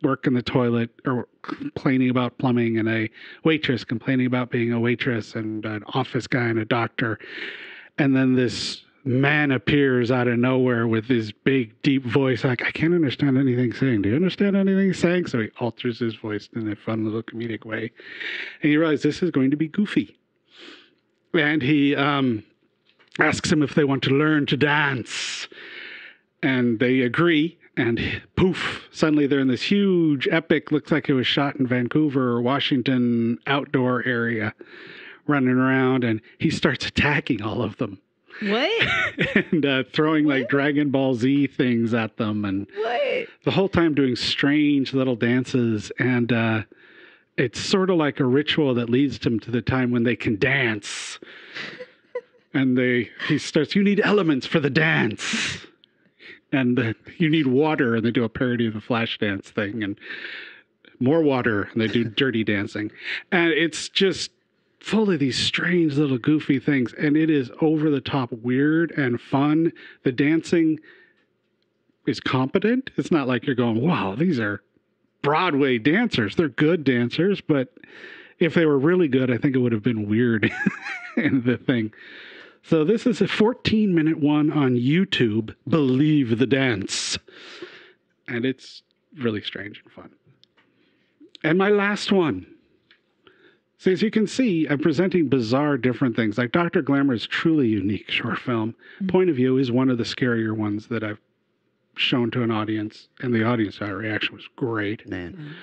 working the toilet or complaining about plumbing, and a waitress complaining about being a waitress, and an office guy and a doctor. And then this man appears out of nowhere with his big, deep voice. Like, I can't understand anything he's saying. Do you understand anything he's saying? So he alters his voice in a fun little comedic way. And you realize this is going to be goofy. And he asks them if they want to learn to dance. And they agree. And poof, suddenly they're in this huge, epic, looks like it was shot in Vancouver or Washington outdoor area, running around. And he starts attacking all of them. What? And throwing like Dragon Ball Z things at them, and What? the whole time doing strange little dances. And it's sort of like a ritual that leads them to the time when they can dance. And he starts, you need elements for the dance. And you need water. And they do a parody of the Flashdance thing, and more water. And they do dirty dancing. And it's just full of these strange little goofy things, and it is over the top weird and fun. The dancing is competent. It's not like you're going, wow, these are Broadway dancers. They're good dancers, but if they were really good, I think it would have been weird in the thing. So this is a 14-minute one on YouTube, Believe the Dance. And it's really strange and fun. And my last one. So as you can see, I'm presenting bizarre different things. Like Dr. Glamour is truly unique short film. Point of View is one of the scarier ones that I've shown to an audience, and the audience reaction was great. Man.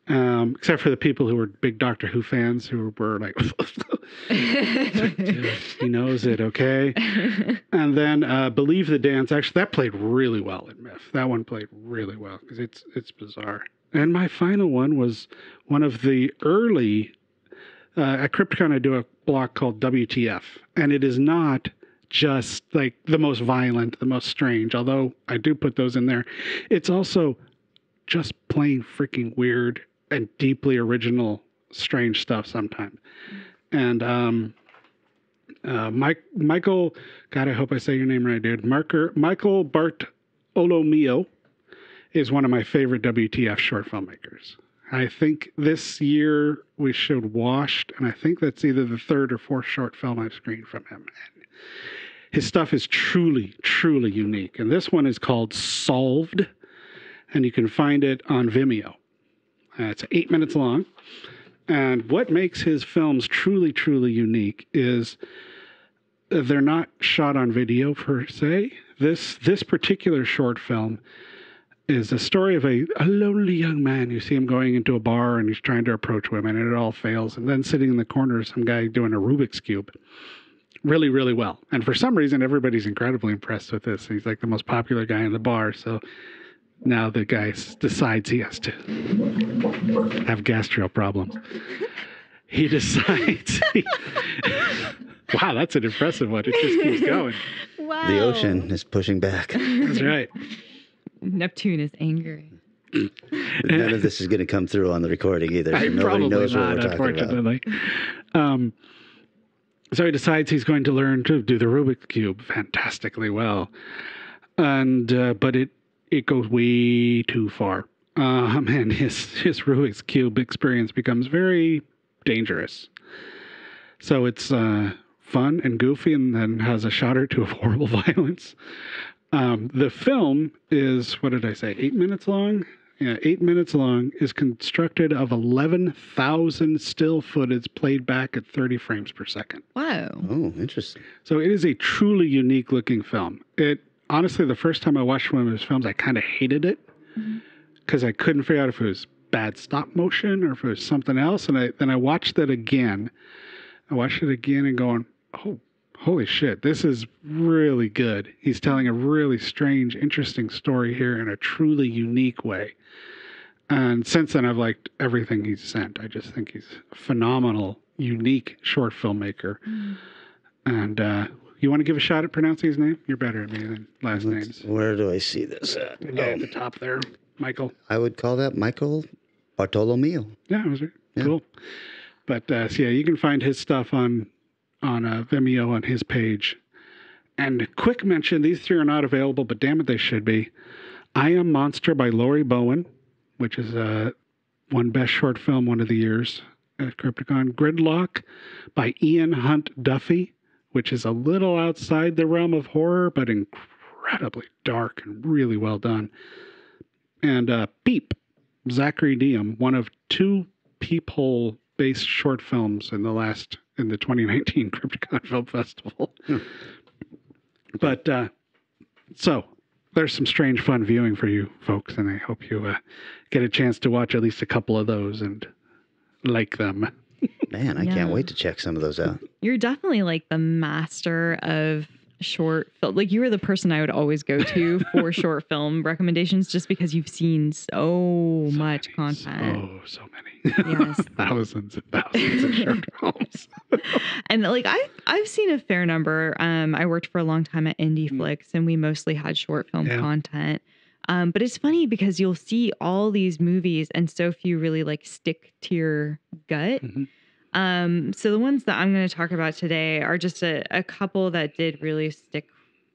Except for the people who were big Doctor Who fans who were like, he knows it, okay? And then Believe the Dance. Actually, that played really well at MIF. That one played really well because it's bizarre. And my final one was one of the early, at Crypticon I do a block called WTF. And it is not just like the most violent, the most strange, although I do put those in there. It's also just plain freaking weird and deeply original, strange stuff sometimes. And Michael, God, I hope I say your name right, dude. Michael Bartolomeo is one of my favorite WTF short filmmakers. I think this year we showed Washed, and I think that's either the third or fourth short film I've screened from him. And his stuff is truly, truly unique. And this one is called Solved, and you can find it on Vimeo. It's 8 minutes long. And what makes his films truly, truly unique is they're not shot on video per se. This particular short film is a story of a lonely young man. You see him going into a bar and he's trying to approach women and it all fails. And then sitting in the corner is some guy doing a Rubik's Cube. Really, really well. And for some reason, everybody's incredibly impressed with this. He's like the most popular guy in the bar. So now the guy decides he has to have gastro problems. He decides. Wow, that's an impressive one. It just keeps going. Wow. The ocean is pushing back. That's right. Neptune is angry. None of this is going to come through on the recording either. So nobody probably knows not, what we're talking unfortunately. So he decides he's going to learn to do the Rubik's Cube fantastically well. And but it goes way too far. And his Rubik's Cube experience becomes very dangerous. So it's fun and goofy and then has a shot or two of horrible violence. The film is, what did I say, 8 minutes long? Yeah, 8 minutes long, is constructed of 11,000 still footage played back at 30 frames per second. Wow. Oh, interesting. So it is a truly unique looking film. Honestly, the first time I watched one of his films, I kind of hated it because I couldn't figure out if it was bad stop motion or if it was something else. And then I watched it again. I watched it again and going, oh, holy shit, this is really good. He's telling a really strange, interesting story here in a truly unique way. And since then, I've liked everything he's sent. I just think he's a phenomenal, unique short filmmaker. And you want to give a shot at pronouncing his name? You're better at me than last names. Where do I see this at? At the top there, Michael. I would call that Michael Bartolomeo. Yeah, that was right. Yeah. Cool. But so yeah, you can find his stuff on Vimeo on his page. And quick mention, these three are not available, but damn it, they should be. I Am Monster by Laurie Bowen, which is one best short film one of the years at Crypticon. Gridlock by Ian Hunt Duffy, which is a little outside the realm of horror, but incredibly dark and really well done. And Peep, Zachary Diem, one of two peephole-based short films in the 2019 Crypticon Film Festival. But so there's some strange fun viewing for you folks, and I hope you get a chance to watch at least a couple of those and like them. Man, I can't wait to check some of those out. You're definitely like the master of short film. Like you are the person I would always go to for short film recommendations just because you've seen so much content. So many. Yes. Thousands and thousands of short films. And like I've seen a fair number. I worked for a long time at Indie Flicks and we mostly had short film content. But it's funny because you'll see all these movies and so few really like stick to your gut. So the ones that I'm going to talk about today are just a couple that did really stick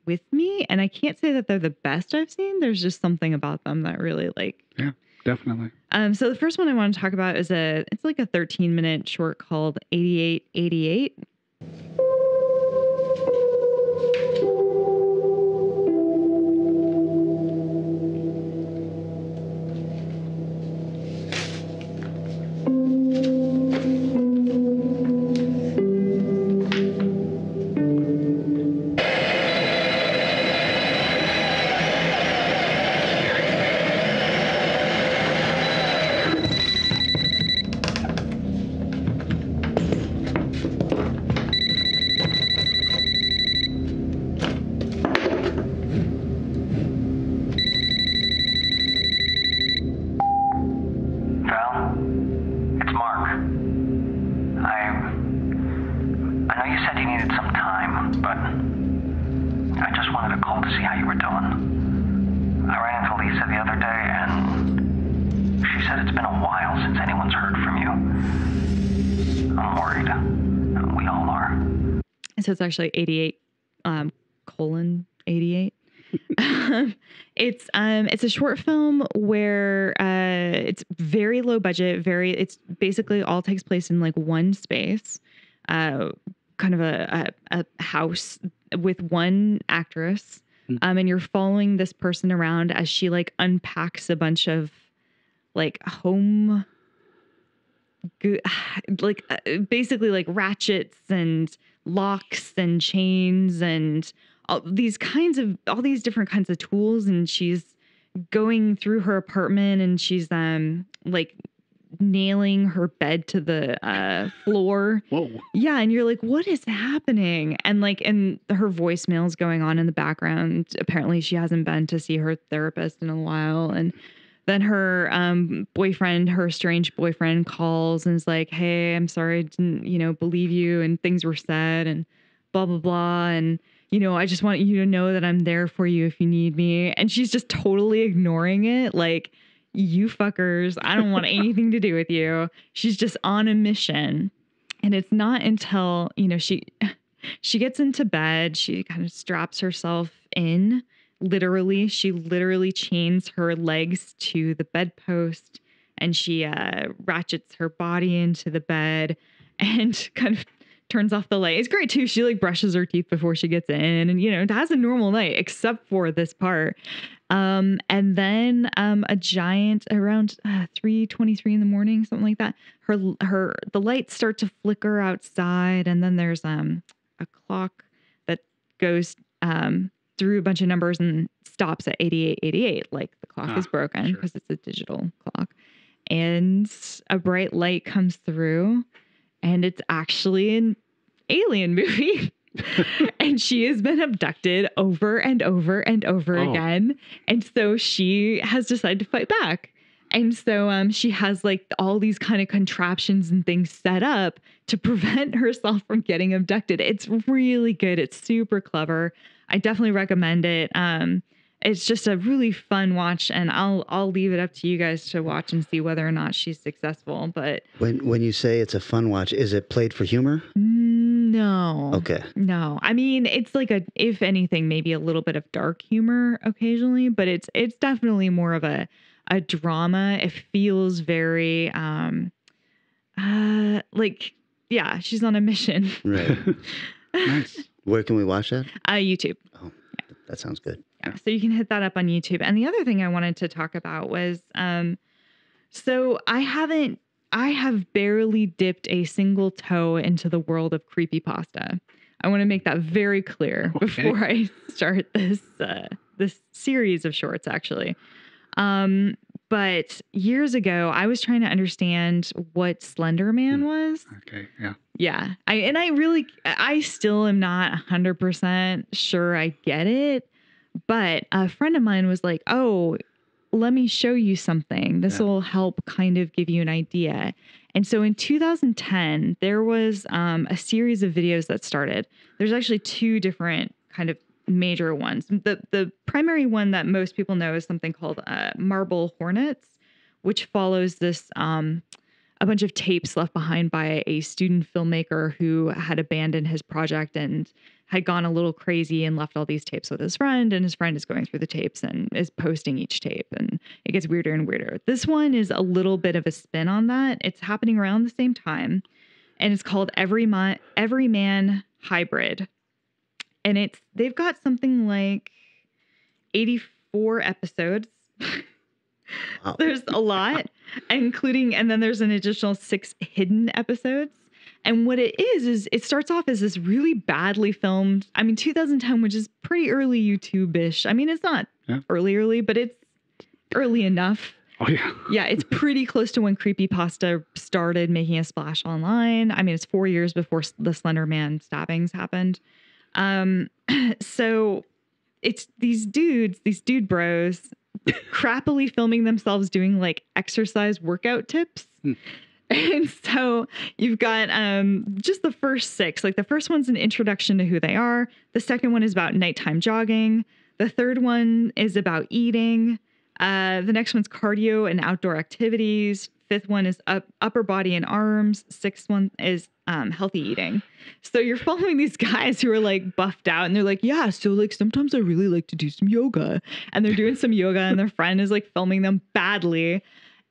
with me. And I can't say that they're the best I've seen. There's just something about them that really like. Yeah, definitely. So the first one I want to talk about is it's like a 13-minute short called 8888. other day, and she said it's been a while since anyone's heard from you. I'm worried. We all are. So it's actually 88, colon 88. It's a short film where it's very low budget, it's basically all takes place in like one space, kind of a house with one actress. And you're following this person around as she like unpacks a bunch of like home, like basically like ratchets and locks and chains and all these different kinds of tools. And she's going through her apartment and she's like nailing her bed to the floor. Whoa. Yeah, and you're like, what is happening? And like, and her voicemail's going on in the background. Apparently she hasn't been to see her therapist in a while. And then her her strange boyfriend calls and is like, hey, I'm sorry I didn't, believe you, and things were said and blah, blah, blah. And, I just want you to know that I'm there for you if you need me. And she's just totally ignoring it. Like, you fuckers, I don't want anything to do with you. She's just on a mission. And it's not until, she gets into bed, she kind of straps herself in. She literally chains her legs to the bedpost, and she ratchets her body into the bed and kind of turns off the light. It's great too. She like brushes her teeth before she gets in, and has a normal night except for this part. And then a giant around 3:23 in the morning, something like that. The lights start to flicker outside, and then there's a clock that goes through a bunch of numbers and stops at 8888, like the clock is broken because it's a digital clock. And a bright light comes through, and it's actually an alien movie. And she has been abducted over and over and over again. And so she has decided to fight back. And so she has like all these kind of contraptions and things set up to prevent herself from getting abducted. It's really good. It's super clever. I definitely recommend it. It's just a really fun watch, and I'll leave it up to you guys to watch and see whether or not she's successful. But when you say it's a fun watch, is it played for humor? No. Okay. No. I mean, it's like if anything, maybe a little bit of dark humor occasionally, but it's definitely more of a drama. It feels very she's on a mission. Right. Nice. Where can we watch that? YouTube. Oh, that sounds good. Yeah, so you can hit that up on YouTube. And the other thing I wanted to talk about was, so I have barely dipped a single toe into the world of creepypasta. I want to make that very clear before I start this series of shorts, actually. But years ago, I was trying to understand what Slender Man was. Okay, yeah. Yeah. I still am not 100% sure I get it. But a friend of mine was like, oh, let me show you something. This will help kind of give you an idea. And so in 2010, there was a series of videos that started. There's actually two different kind of major ones. The primary one that most people know is something called Marble Hornets, which follows this a bunch of tapes left behind by a student filmmaker who had abandoned his project and had gone a little crazy and left all these tapes with his friend, and his friend is going through the tapes and is posting each tape, and it gets weirder and weirder. This one is a little bit of a spin on that. It's happening around the same time, and it's called Every Man Hybrid. And they've got something like 84 episodes. Wow. There's a lot, and then there's an additional 6 hidden episodes. And what it is it starts off as this really badly filmed, 2010, which is pretty early YouTube-ish. I mean, it's not early, but it's early enough. Oh, yeah. Yeah, it's pretty close to when creepypasta started making a splash online. I mean, it's 4 years before the Slender Man stabbings happened. So it's these dude bros crappily filming themselves doing like exercise workout tips. And so you've got just the first 6. Like the first one's an introduction to who they are. The second one is about nighttime jogging. The third one is about eating. The next one's cardio and outdoor activities. 5th one is upper body and arms. 6th one is healthy eating. So you're following these guys who are like buffed out, and they're like, yeah, so like sometimes I really like to do some yoga, and they're doing some yoga, and their friend is like filming them badly.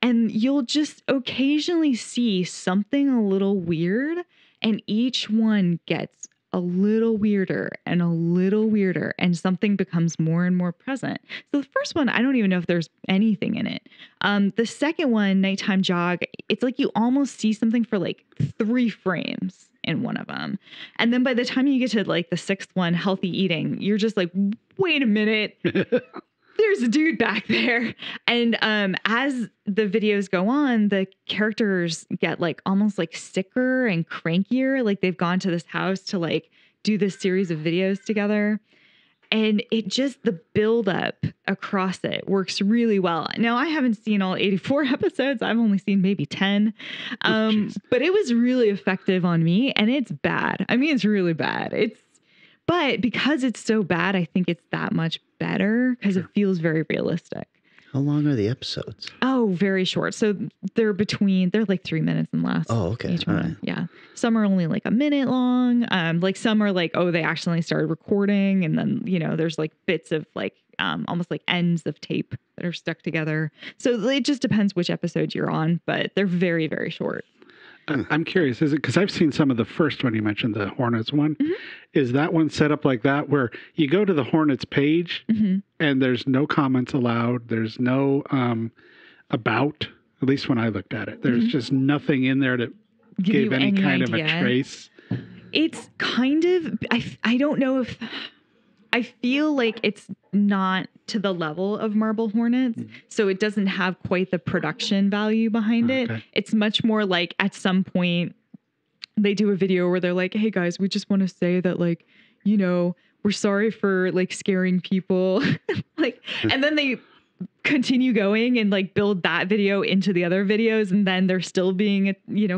And you'll just occasionally see something a little weird, and each one gets a little weirder and a little weirder, and something becomes more and more present. So the first one, I don't even know if there's anything in it. The second one, nighttime jog, it's like you almost see something for like 3 frames in one of them. And then by the time you get to like the 6th one, healthy eating, you're just like, wait a minute. There's a dude back there. And as the videos go on, the characters get like almost like sicker and crankier. Like they've gone to this house to like do this series of videos together. And it just, the buildup across it works really well. Now, I haven't seen all 84 episodes. I've only seen maybe 10. But it was really effective on me, and it's bad. I mean, it's really bad. But because it's so bad, I think it's that much better because it feels very realistic. How long are the episodes? Oh, very short. So they're like 3 minutes and less. Oh, okay. Each one. Right. Yeah. Some are only like a minute long. Like some are like, oh, they accidentally started recording. And then, there's like bits of like almost like ends of tape that are stuck together. So it just depends which episode you're on, but they're very, very short. I'm curious, is it because I've seen some of the first one you mentioned, the Hornets one? Mm-hmm. Is that one set up like that where you go to the Hornets page and there's no comments allowed? There's no about, at least when I looked at it, there's just nothing in there to give any kind of a trace. It's kind of, I don't know if, I feel like it's not to the level of Marble Hornets, so it doesn't have quite the production value behind it. It's much more like at some point they do a video where they're like, hey guys, we just want to say that like, we're sorry for like scaring people. Like, and then they continue going and like build that video into the other videos, and then they're still being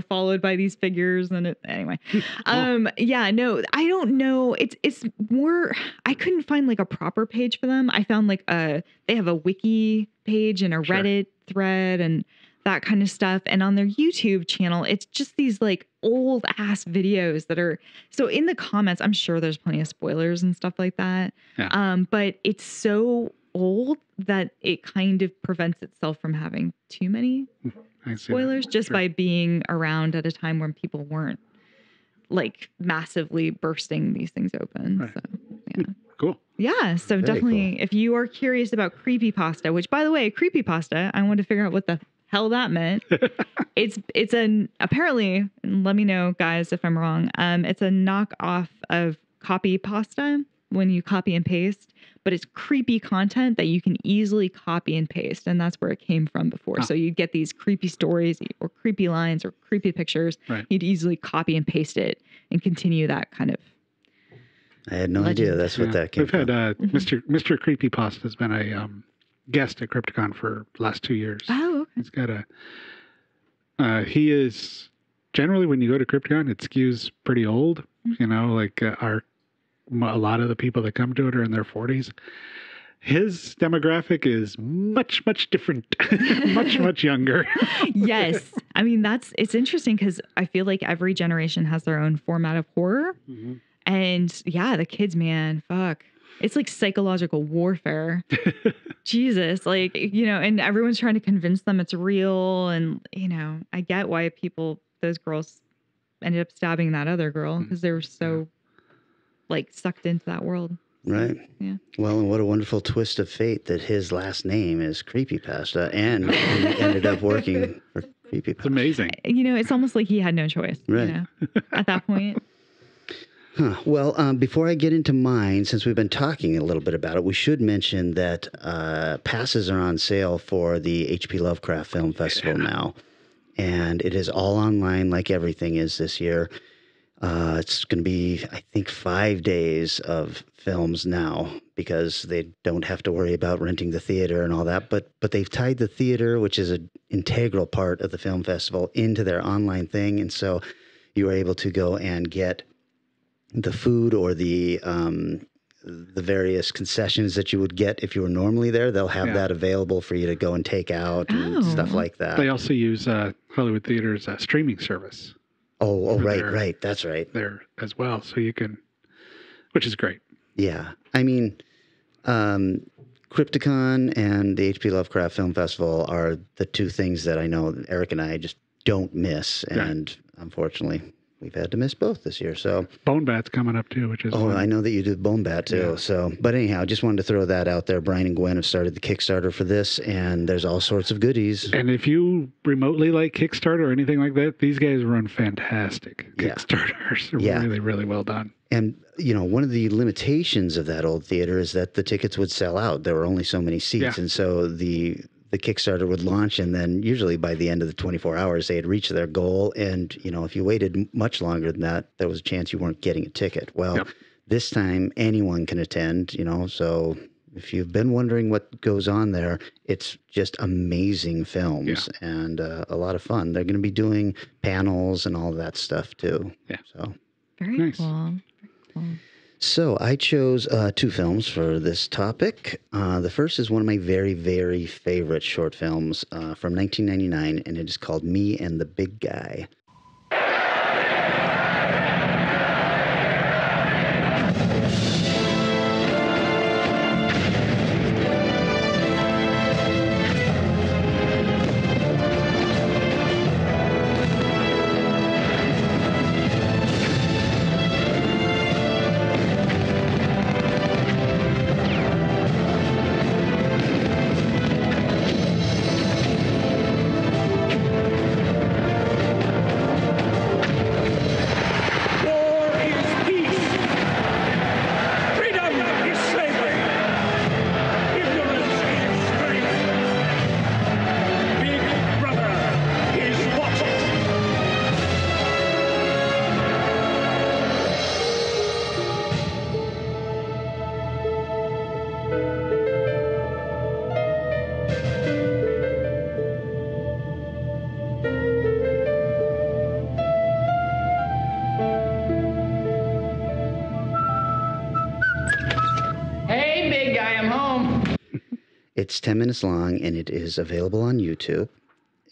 followed by these figures, and anyway. No, I don't know, it's more, I couldn't find like a proper page for them. I found like they have a wiki page and a Reddit thread and that kind of stuff, and on their YouTube channel it's just these like old ass videos that are, so in the comments I'm sure there's plenty of spoilers and stuff like that, but it's so old that it kind of prevents itself from having too many spoilers just by being around at a time when people weren't like massively bursting these things open. So yeah. Cool. Yeah. So very definitely cool. If you are curious about creepypasta, which by the way, creepypasta, I wanted to figure out what the hell that meant. It's an, apparently, let me know guys if I'm wrong. It's a knockoff of copy pasta when you copy and paste, but it's creepy content that you can easily copy and paste. And that's where it came from before. So you'd get these creepy stories or creepy lines or creepy pictures. Right. You'd easily copy and paste it and continue that kind of. I had no idea that's what that came from. We've had Mr. Creepypasta has been a guest at Crypticon for the last 2 years. Oh, okay. He's got he is, generally when you go to Crypticon, it skews pretty old. Like a lot of the people that come to it are in their 40s. His demographic is much, much different, much younger. Yes. I mean, it's interesting because I feel like every generation has their own format of horror. Mm-hmm. And yeah, the kids, man, fuck. It's like psychological warfare. Jesus. Like, and everyone's trying to convince them it's real. And, I get why those girls ended up stabbing that other girl because they were so like sucked into that world. Right. Yeah. Well, and what a wonderful twist of fate that his last name is Creepypasta, and he ended up working for Creepypasta. It's amazing. It's almost like he had no choice. Right. At that point. Huh. Well, before I get into mine, since we've been talking a little bit about it, we should mention that passes are on sale for the H.P. Lovecraft Film Festival now. And it is all online like everything is this year. It's going to be, I think, 5 days of films now because they don't have to worry about renting the theater and all that. But they've tied the theater, which is an integral part of the film festival, into their online thing. And so you are able to go and get the food or the the various concessions that you would get if you were normally there. They'll have that available for you to go and take out and stuff like that. They also use Hollywood Theater's streaming service. Oh, right. That's right. There as well. So you can, which is great. Yeah. I mean, Crypticon and the H.P. Lovecraft Film Festival are the two things that I know Eric and I just don't miss. And unfortunately, we've had to miss both this year. So Bone Bat's coming up too, which is fun. I know that you do Bone Bat too. Yeah. So, but anyhow, just wanted to throw that out there. Brian and Gwen have started the Kickstarter for this, and there's all sorts of goodies. And if you remotely like Kickstarter or anything like that, these guys run fantastic Kickstarters. Really, really well done. And, you know, one of the limitations of that old theater is that the tickets would sell out. There were only so many seats. And so the Kickstarter would launch, and then usually by the end of the 24 hours, they had reached their goal. And, you know, if you waited much longer than that, there was a chance you weren't getting a ticket. Well, this time anyone can attend, you know, so if you've been wondering what goes on there, it's just amazing films and a lot of fun. They're going to be doing panels and all of that stuff too. Yeah. So very cool. So I chose two films for this topic. The first is one of my very, very favorite short films from 1999, and it is called Me and the Big Guy. It's 10 minutes long, and it is available on YouTube.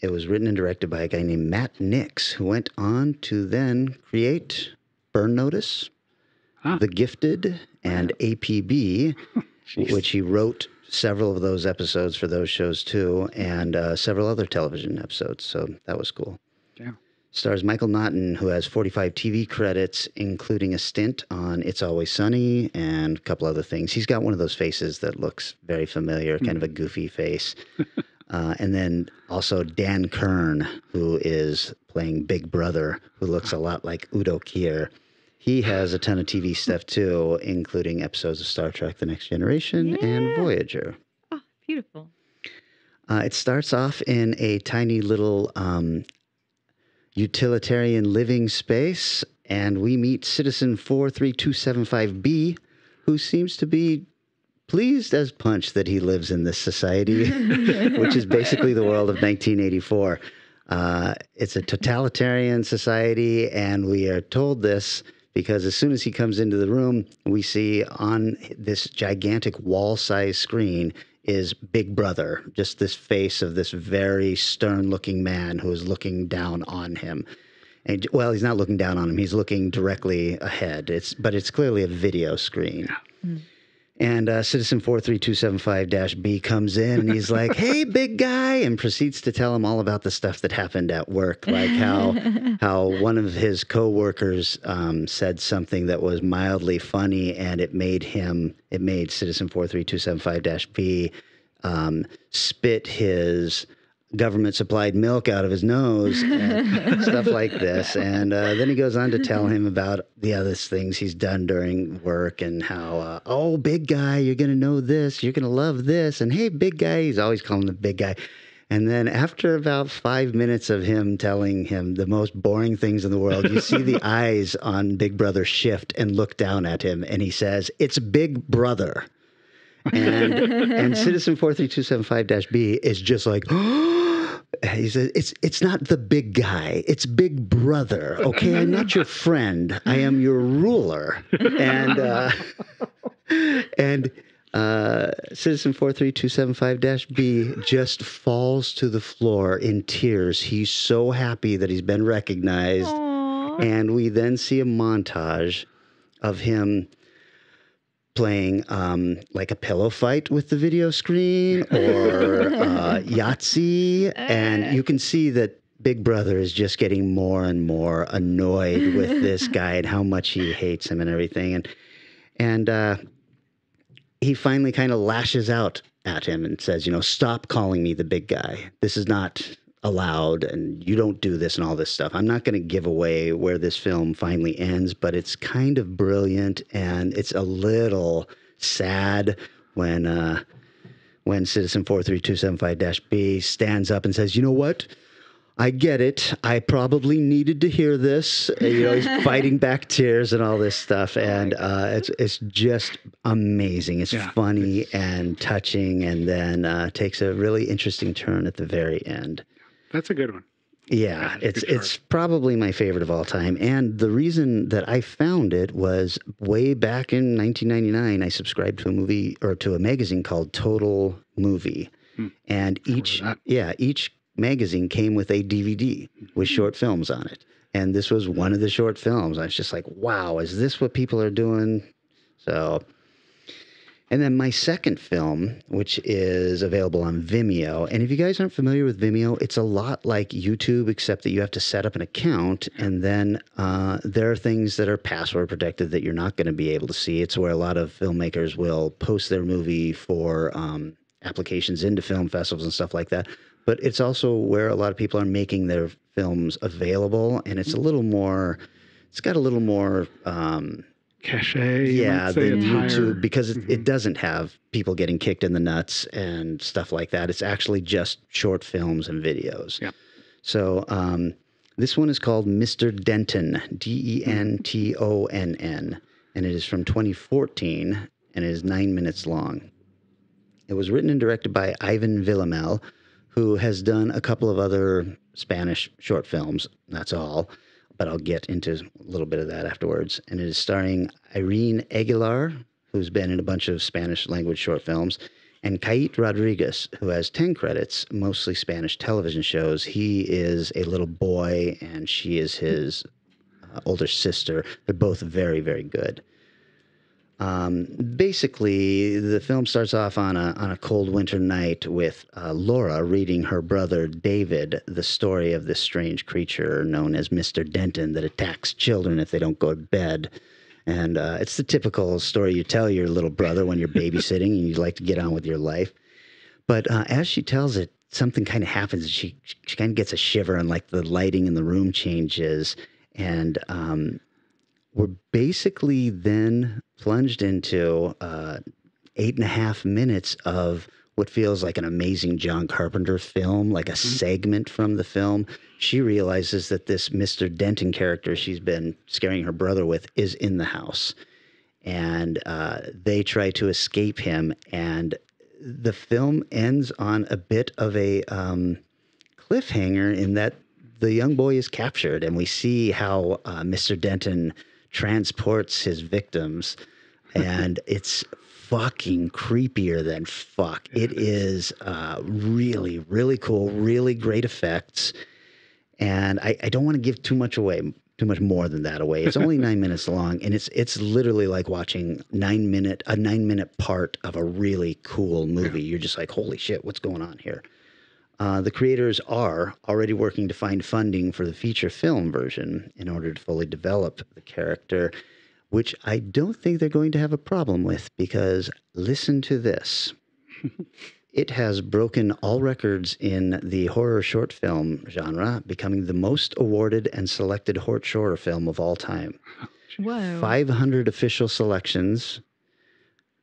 It was written and directed by a guy named Matt Nix, who went on to then create Burn Notice, The Gifted, and APB, which he wrote several of those episodes for those shows too, and several other television episodes. So that was cool. Yeah. Stars Michael Naughton, who has 45 TV credits, including a stint on It's Always Sunny and a couple other things. He's got one of those faces that looks very familiar, kind of a goofy face. And then also Dan Kern, who is playing Big Brother, who looks a lot like Udo Kier. He has a ton of TV stuff too, including episodes of Star Trek The Next Generation and Voyager. Oh, beautiful. It starts off in a tiny little utilitarian living space, and we meet Citizen 43275B, who seems to be pleased as punch that he lives in this society, which is basically the world of 1984. It's a totalitarian society, and we are told this because as soon as he comes into the room, we see on this gigantic wall-sized screen is Big Brother, just this face of this very stern-looking man who is looking down on him. And, well, he's not looking down on him. He's looking directly ahead. But it's clearly a video screen. Yeah. And Citizen 43275-B comes in, and he's like, "Hey, big guy," and proceeds to tell him all about the stuff that happened at work, like how one of his coworkers said something that was mildly funny, and it made Citizen 43275-B spit his government-supplied milk out of his nose and stuff like this. And then he goes on to tell him about the other things he's done during work and how, oh, big guy, you're going to know this. You're going to love this. And hey, big guy, he's always calling him the big guy. And then after about 5 minutes of him telling him the most boring things in the world, you see the eyes on Big Brother shift and look down at him. And he says, "It's Big Brother." And Citizen 43275-B is just like, he says, it's not the big guy. It's Big Brother. Okay, I'm not your friend. I am your ruler. And And Citizen 43275-B just falls to the floor in tears. He's so happy that he's been recognized. Aww. And we then see a montage of him playing like a pillow fight with the video screen or Yahtzee. And you can see that Big Brother is just getting more and more annoyed with this guy and how much he hates him and everything. And he finally kind of lashes out at him and says, you know, stop calling me the big guy. This is not allowed, and you don't do this and all this stuff. I'm not going to give away where this film finally ends, but it's kind of brilliant, and it's a little sad when Citizen 43275-B stands up and says, you know what? I get it. I probably needed to hear this. You know, he's fighting back tears and all this stuff, and it's just amazing. It's funny and touching, and then takes a really interesting turn at the very end. That's a good one. Yeah, it's probably my favorite of all time. And the reason that I found it was way back in 1999. I subscribed to a magazine called Total Movie, and each magazine came with a DVD with short films on it. And this was one of the short films. I was just like, wow, is this what people are doing? So, and then my second film, which is available on Vimeo. And if you guys aren't familiar with Vimeo, it's a lot like YouTube, except that you have to set up an account. And then there are things that are password protected that you're not going to be able to see. It's where a lot of filmmakers will post their movie for applications into film festivals and stuff like that. But it's also where a lot of people are making their films available, and it's got a little more cachet. Than YouTube, because it doesn't have people getting kicked in the nuts and stuff like that. It's actually just short films and videos. Yep. So this one is called Mr. Denton, Dentonn, and it is from 2014, and it is 9 minutes long. It was written and directed by Ivan Villamel, who has done a couple of other Spanish short films. That's all, but I'll get into a little bit of that afterwards. And it is starring Irene Aguilar, who's been in a bunch of Spanish language short films, and Kait Rodriguez, who has 10 credits, mostly Spanish television shows. He is a little boy, and she is his older sister. They're both very, very good. Basically, the film starts off on a cold winter night with Laura reading her brother David the story of this strange creature known as Mr. Denton that attacks children if they don't go to bed. And it's the typical story you tell your little brother when you're babysitting and you'd like to get on with your life. But as she tells it, something kind of happens. She kind of gets a shiver, and like the lighting in the room changes. And we're basically then plunged into 8.5 minutes of what feels like an amazing John Carpenter film, like a segment from the film. She realizes that this Mr. Denton character she's been scaring her brother with is in the house. And they try to escape him. And the film ends on a bit of a cliffhanger in that the young boy is captured, and we see how Mr. Denton transports his victims, and it's fucking creepier than fuck. It is really, really cool, really great effects, and I don't want to give too much more than that away. It's only 9 minutes long, and it's literally like watching a 9 minute part of a really cool movie. You're just like, holy shit, what's going on here? The creators are already working to find funding for the feature film version in order to fully develop the character, which I don't think they're going to have a problem with, because listen to this. It has broken all records in the horror short film genre, becoming the most awarded and selected horror film of all time. Whoa. 500 official selections,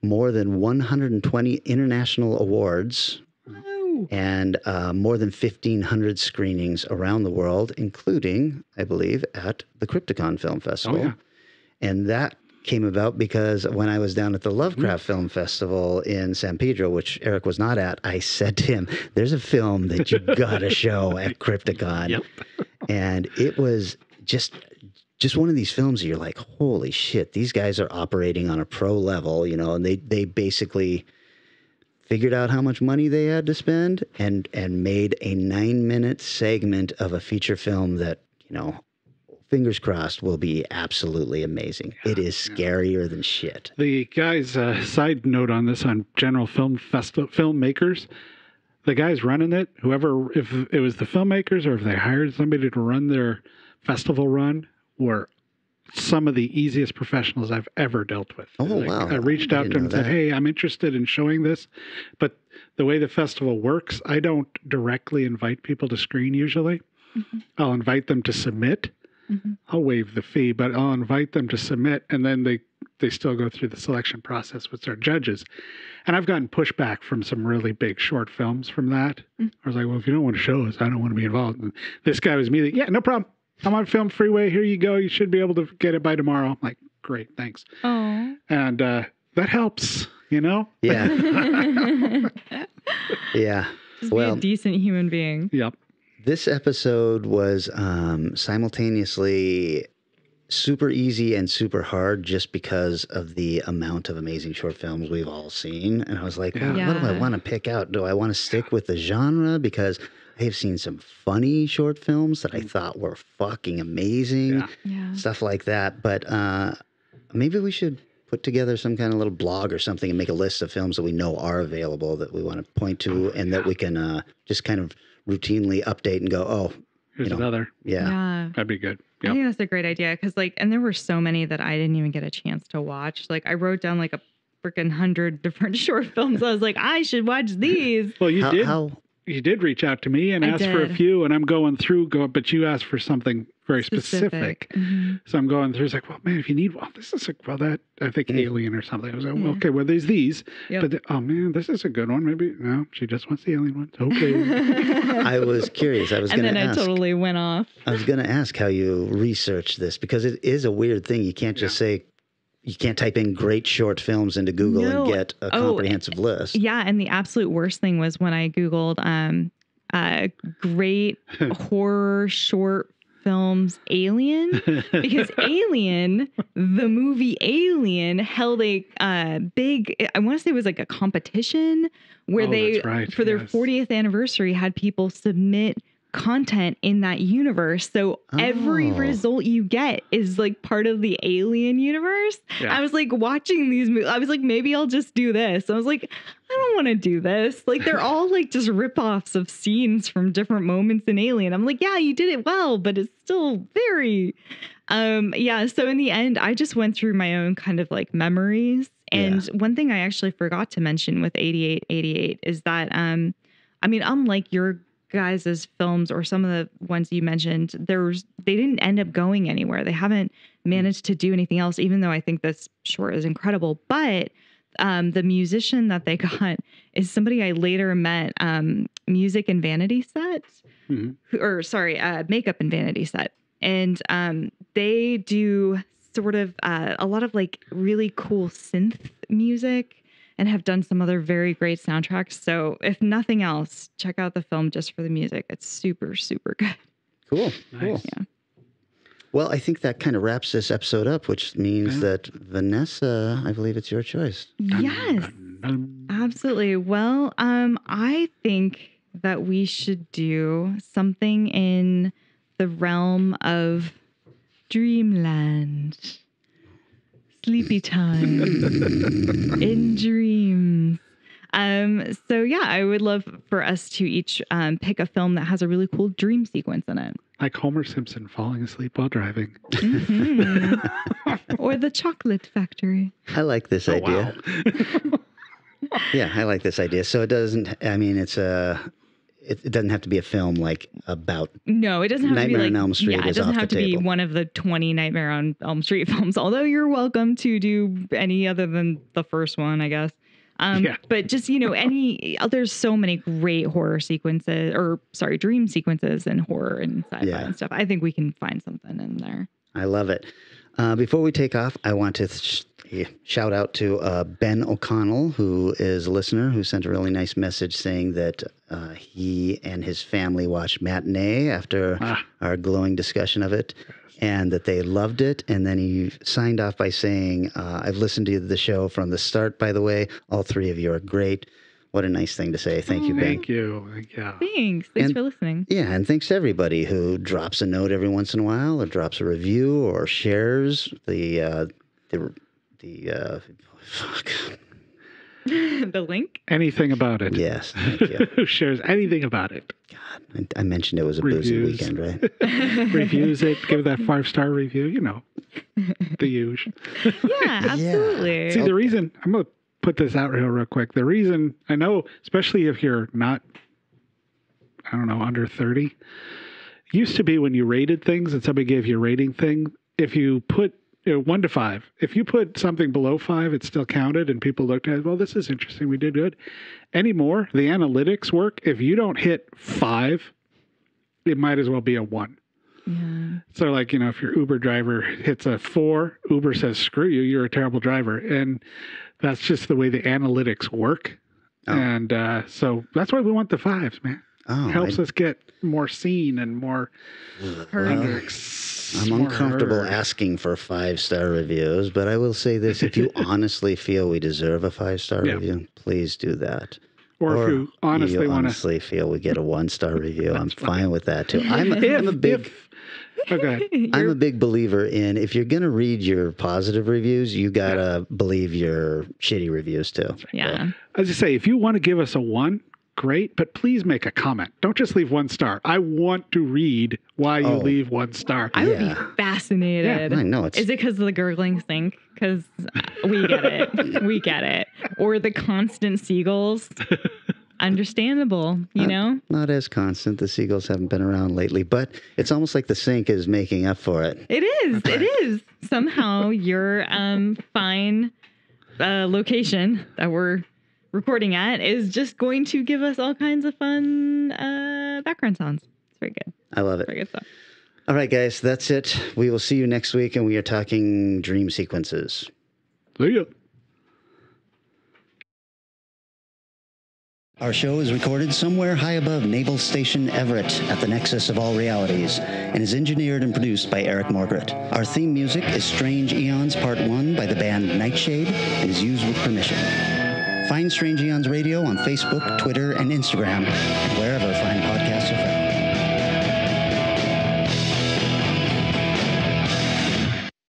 more than 120 international awards, and more than 1,500 screenings around the world, including, I believe, at the Crypticon Film Festival. Oh, yeah. And that came about because when I was down at the Lovecraft Film Festival in San Pedro, which Eric was not at, I said to him, there's a film that you got to show at Crypticon. Yep. And it was just just one of these films that you're like, holy shit, these guys are operating on a pro level, and they basically figured out how much money they had to spend and made a 9-minute segment of a feature film that, fingers crossed, will be absolutely amazing. It is scarier than shit. The guys, side note on this, on general filmmakers, the guys running it, whoever, if it was the filmmakers or if they hired somebody to run their festival run, were some of the easiest professionals I've ever dealt with. Oh, wow. I reached out to them and said, hey, I'm interested in showing this, but the way the festival works, I don't directly invite people to screen usually. Mm-hmm. I'll invite them to submit. Mm-hmm. I'll waive the fee, but I'll invite them to submit, and then they still go through the selection process with their judges. And I've gotten pushback from some really big short films from that. Mm-hmm. I was like, well, if you don't want to show us, I don't want to be involved. And this guy was immediately, yeah, no problem. I'm on Film Freeway. Here you go. You should be able to get it by tomorrow. I'm like, great, thanks. Oh. And that helps, Yeah. Yeah. Just be a decent human being. Yep. This episode was simultaneously super easy and super hard just because of the amount of amazing short films we've all seen. And I was like, what do I want to pick out? Do I want to stick with the genre? Because I have seen some funny short films that I thought were fucking amazing. Yeah. Stuff like that. But maybe we should put together some kind of little blog or something and make a list of films that we know are available that we want to point to and that we can just kind of routinely update and go, here's another. Yeah. That'd be good. Yep. I think that's a great idea because, and there were so many that I didn't even get a chance to watch. I wrote down a freaking 100 different short films. I was like, I should watch these. Well, you did reach out to me and ask for a few, and I'm going through, but you asked for something very specific. Mm-hmm. So I'm going through, it's like, well, man, if you need one, this is I think Alien or something. I was like, well, okay, well, there's these. Yep. But, oh, man, this is a good one. Maybe, no, she just wants the Alien ones. Okay. I was curious. I was going to ask. And then I totally went off. I was going to ask how you research this, because it is a weird thing. You can't just say, you can't type in great short films into Google and get a comprehensive list. Yeah, and the absolute worst thing was when I Googled great horror short films Alien, because Alien, the movie Alien, held a big, I want to say it was a competition where for their 40th anniversary had people submit content in that universe. So every result you get is part of the Alien universe. Yeah. I was watching these movies. I was like, maybe I'll just do this. I was like, I don't want to do this. They're all just ripoffs of scenes from different moments in Alien. I'm like, yeah, you did it well, but it's still very, So in the end, I just went through my own kind of memories. And one thing I actually forgot to mention with 8888 is that, unlike your guys' films or some of the ones you mentioned, they didn't end up going anywhere. They haven't managed to do anything else, even though I think this short is incredible. But the musician that they got is somebody I later met, Music and Vanity Set, Makeup and Vanity Set. And they do sort of a lot of really cool synth music and have done some other very great soundtracks. So if nothing else, check out the film just for the music. It's super, super good. Cool. Nice. Cool. Yeah. Well, I think that kind of wraps this episode up, which means that Vanessa, I believe it's your choice. Yes, absolutely. Well, I think that we should do something in the realm of Dreamland. Sleepy time in dreams. I would love for us to each pick a film that has a really cool dream sequence in it. Like Homer Simpson falling asleep while driving. Mm-hmm. Or The Chocolate Factory. I like this idea. Wow. Yeah, I like this idea. So it doesn't, it doesn't have to be a film about no, it doesn't have Nightmare to be on Elm Street. Yeah, it doesn't have to be one of the 20 Nightmare on Elm Street films. Although you're welcome to do any other than the first one, I guess. But just there's so many great horror sequences, dream sequences in horror and sci-fi and stuff. I think we can find something in there. I love it. Before we take off, I want to Yeah. Shout out to Ben O'Connell, who is a listener, who sent a really nice message saying that he and his family watched Matinee after our glowing discussion of it, and that they loved it. And then he signed off by saying, I've listened to the show from the start, by the way. All three of you are great. What a nice thing to say. Thank you, Ben. Thank you. Yeah. Thanks for listening. Yeah, and thanks to everybody who drops a note every once in a while, or drops a review, or shares the The link? Anything about it. Yes, thank you. Who shares anything about it? God, I mentioned it was a boozy weekend, right? Reviews it, give that 5-star review, you know, the usual. Yeah, absolutely. See, the reason, I'm going to put this out real quick. The reason, I know, especially if you're not, I don't know, under 30, it used to be when you rated things and somebody gave you a rating thing, if you put 1 to 5, if you put something below 5, it still counted and people looked at it, well, this is interesting, we did good. Anymore, the analytics work, if you don't hit 5, it might as well be a 1. Yeah. So like, you know, if your Uber driver hits a 4, Uber says, screw you, you're a terrible driver. And that's just the way the analytics work. Oh. And so that's why we want the 5s, man. Oh, it helps us get more seen and more heard. I'm uncomfortable asking for 5-star reviews, but I will say this. If you honestly feel we deserve a 5-star review, please do that. Or if you honestly feel we get a 1-star review, I'm fine with that too. I'm a big believer in, if you're going to read your positive reviews, you got to believe your shitty reviews too. Yeah. I was just say, if you want to give us a 1, great, but please make a comment. Don't just leave 1 star. I want to read why you leave 1 star. I would be fascinated. Yeah, I know. Is it because of the gurgling sink? Because we get it. We get it. Or the constant seagulls. Understandable, you know? Not as constant. The seagulls haven't been around lately, but it's almost like the sink is making up for it. It is. It is. Somehow your fine location that we're recording at is just going to give us all kinds of fun background sounds. It's very good. I love it. Very good stuff. All right, guys, that's it. We will see you next week, and we are talking dream sequences. See ya. Our show is recorded somewhere high above Naval Station Everett at the nexus of all realities, and is engineered and produced by Eric Morgret. Our theme music is Strange Aeons Part 1 by the band Nightshade and is used with permission. Find Strange Aeons Radio on Facebook, Twitter, and Instagram, and wherever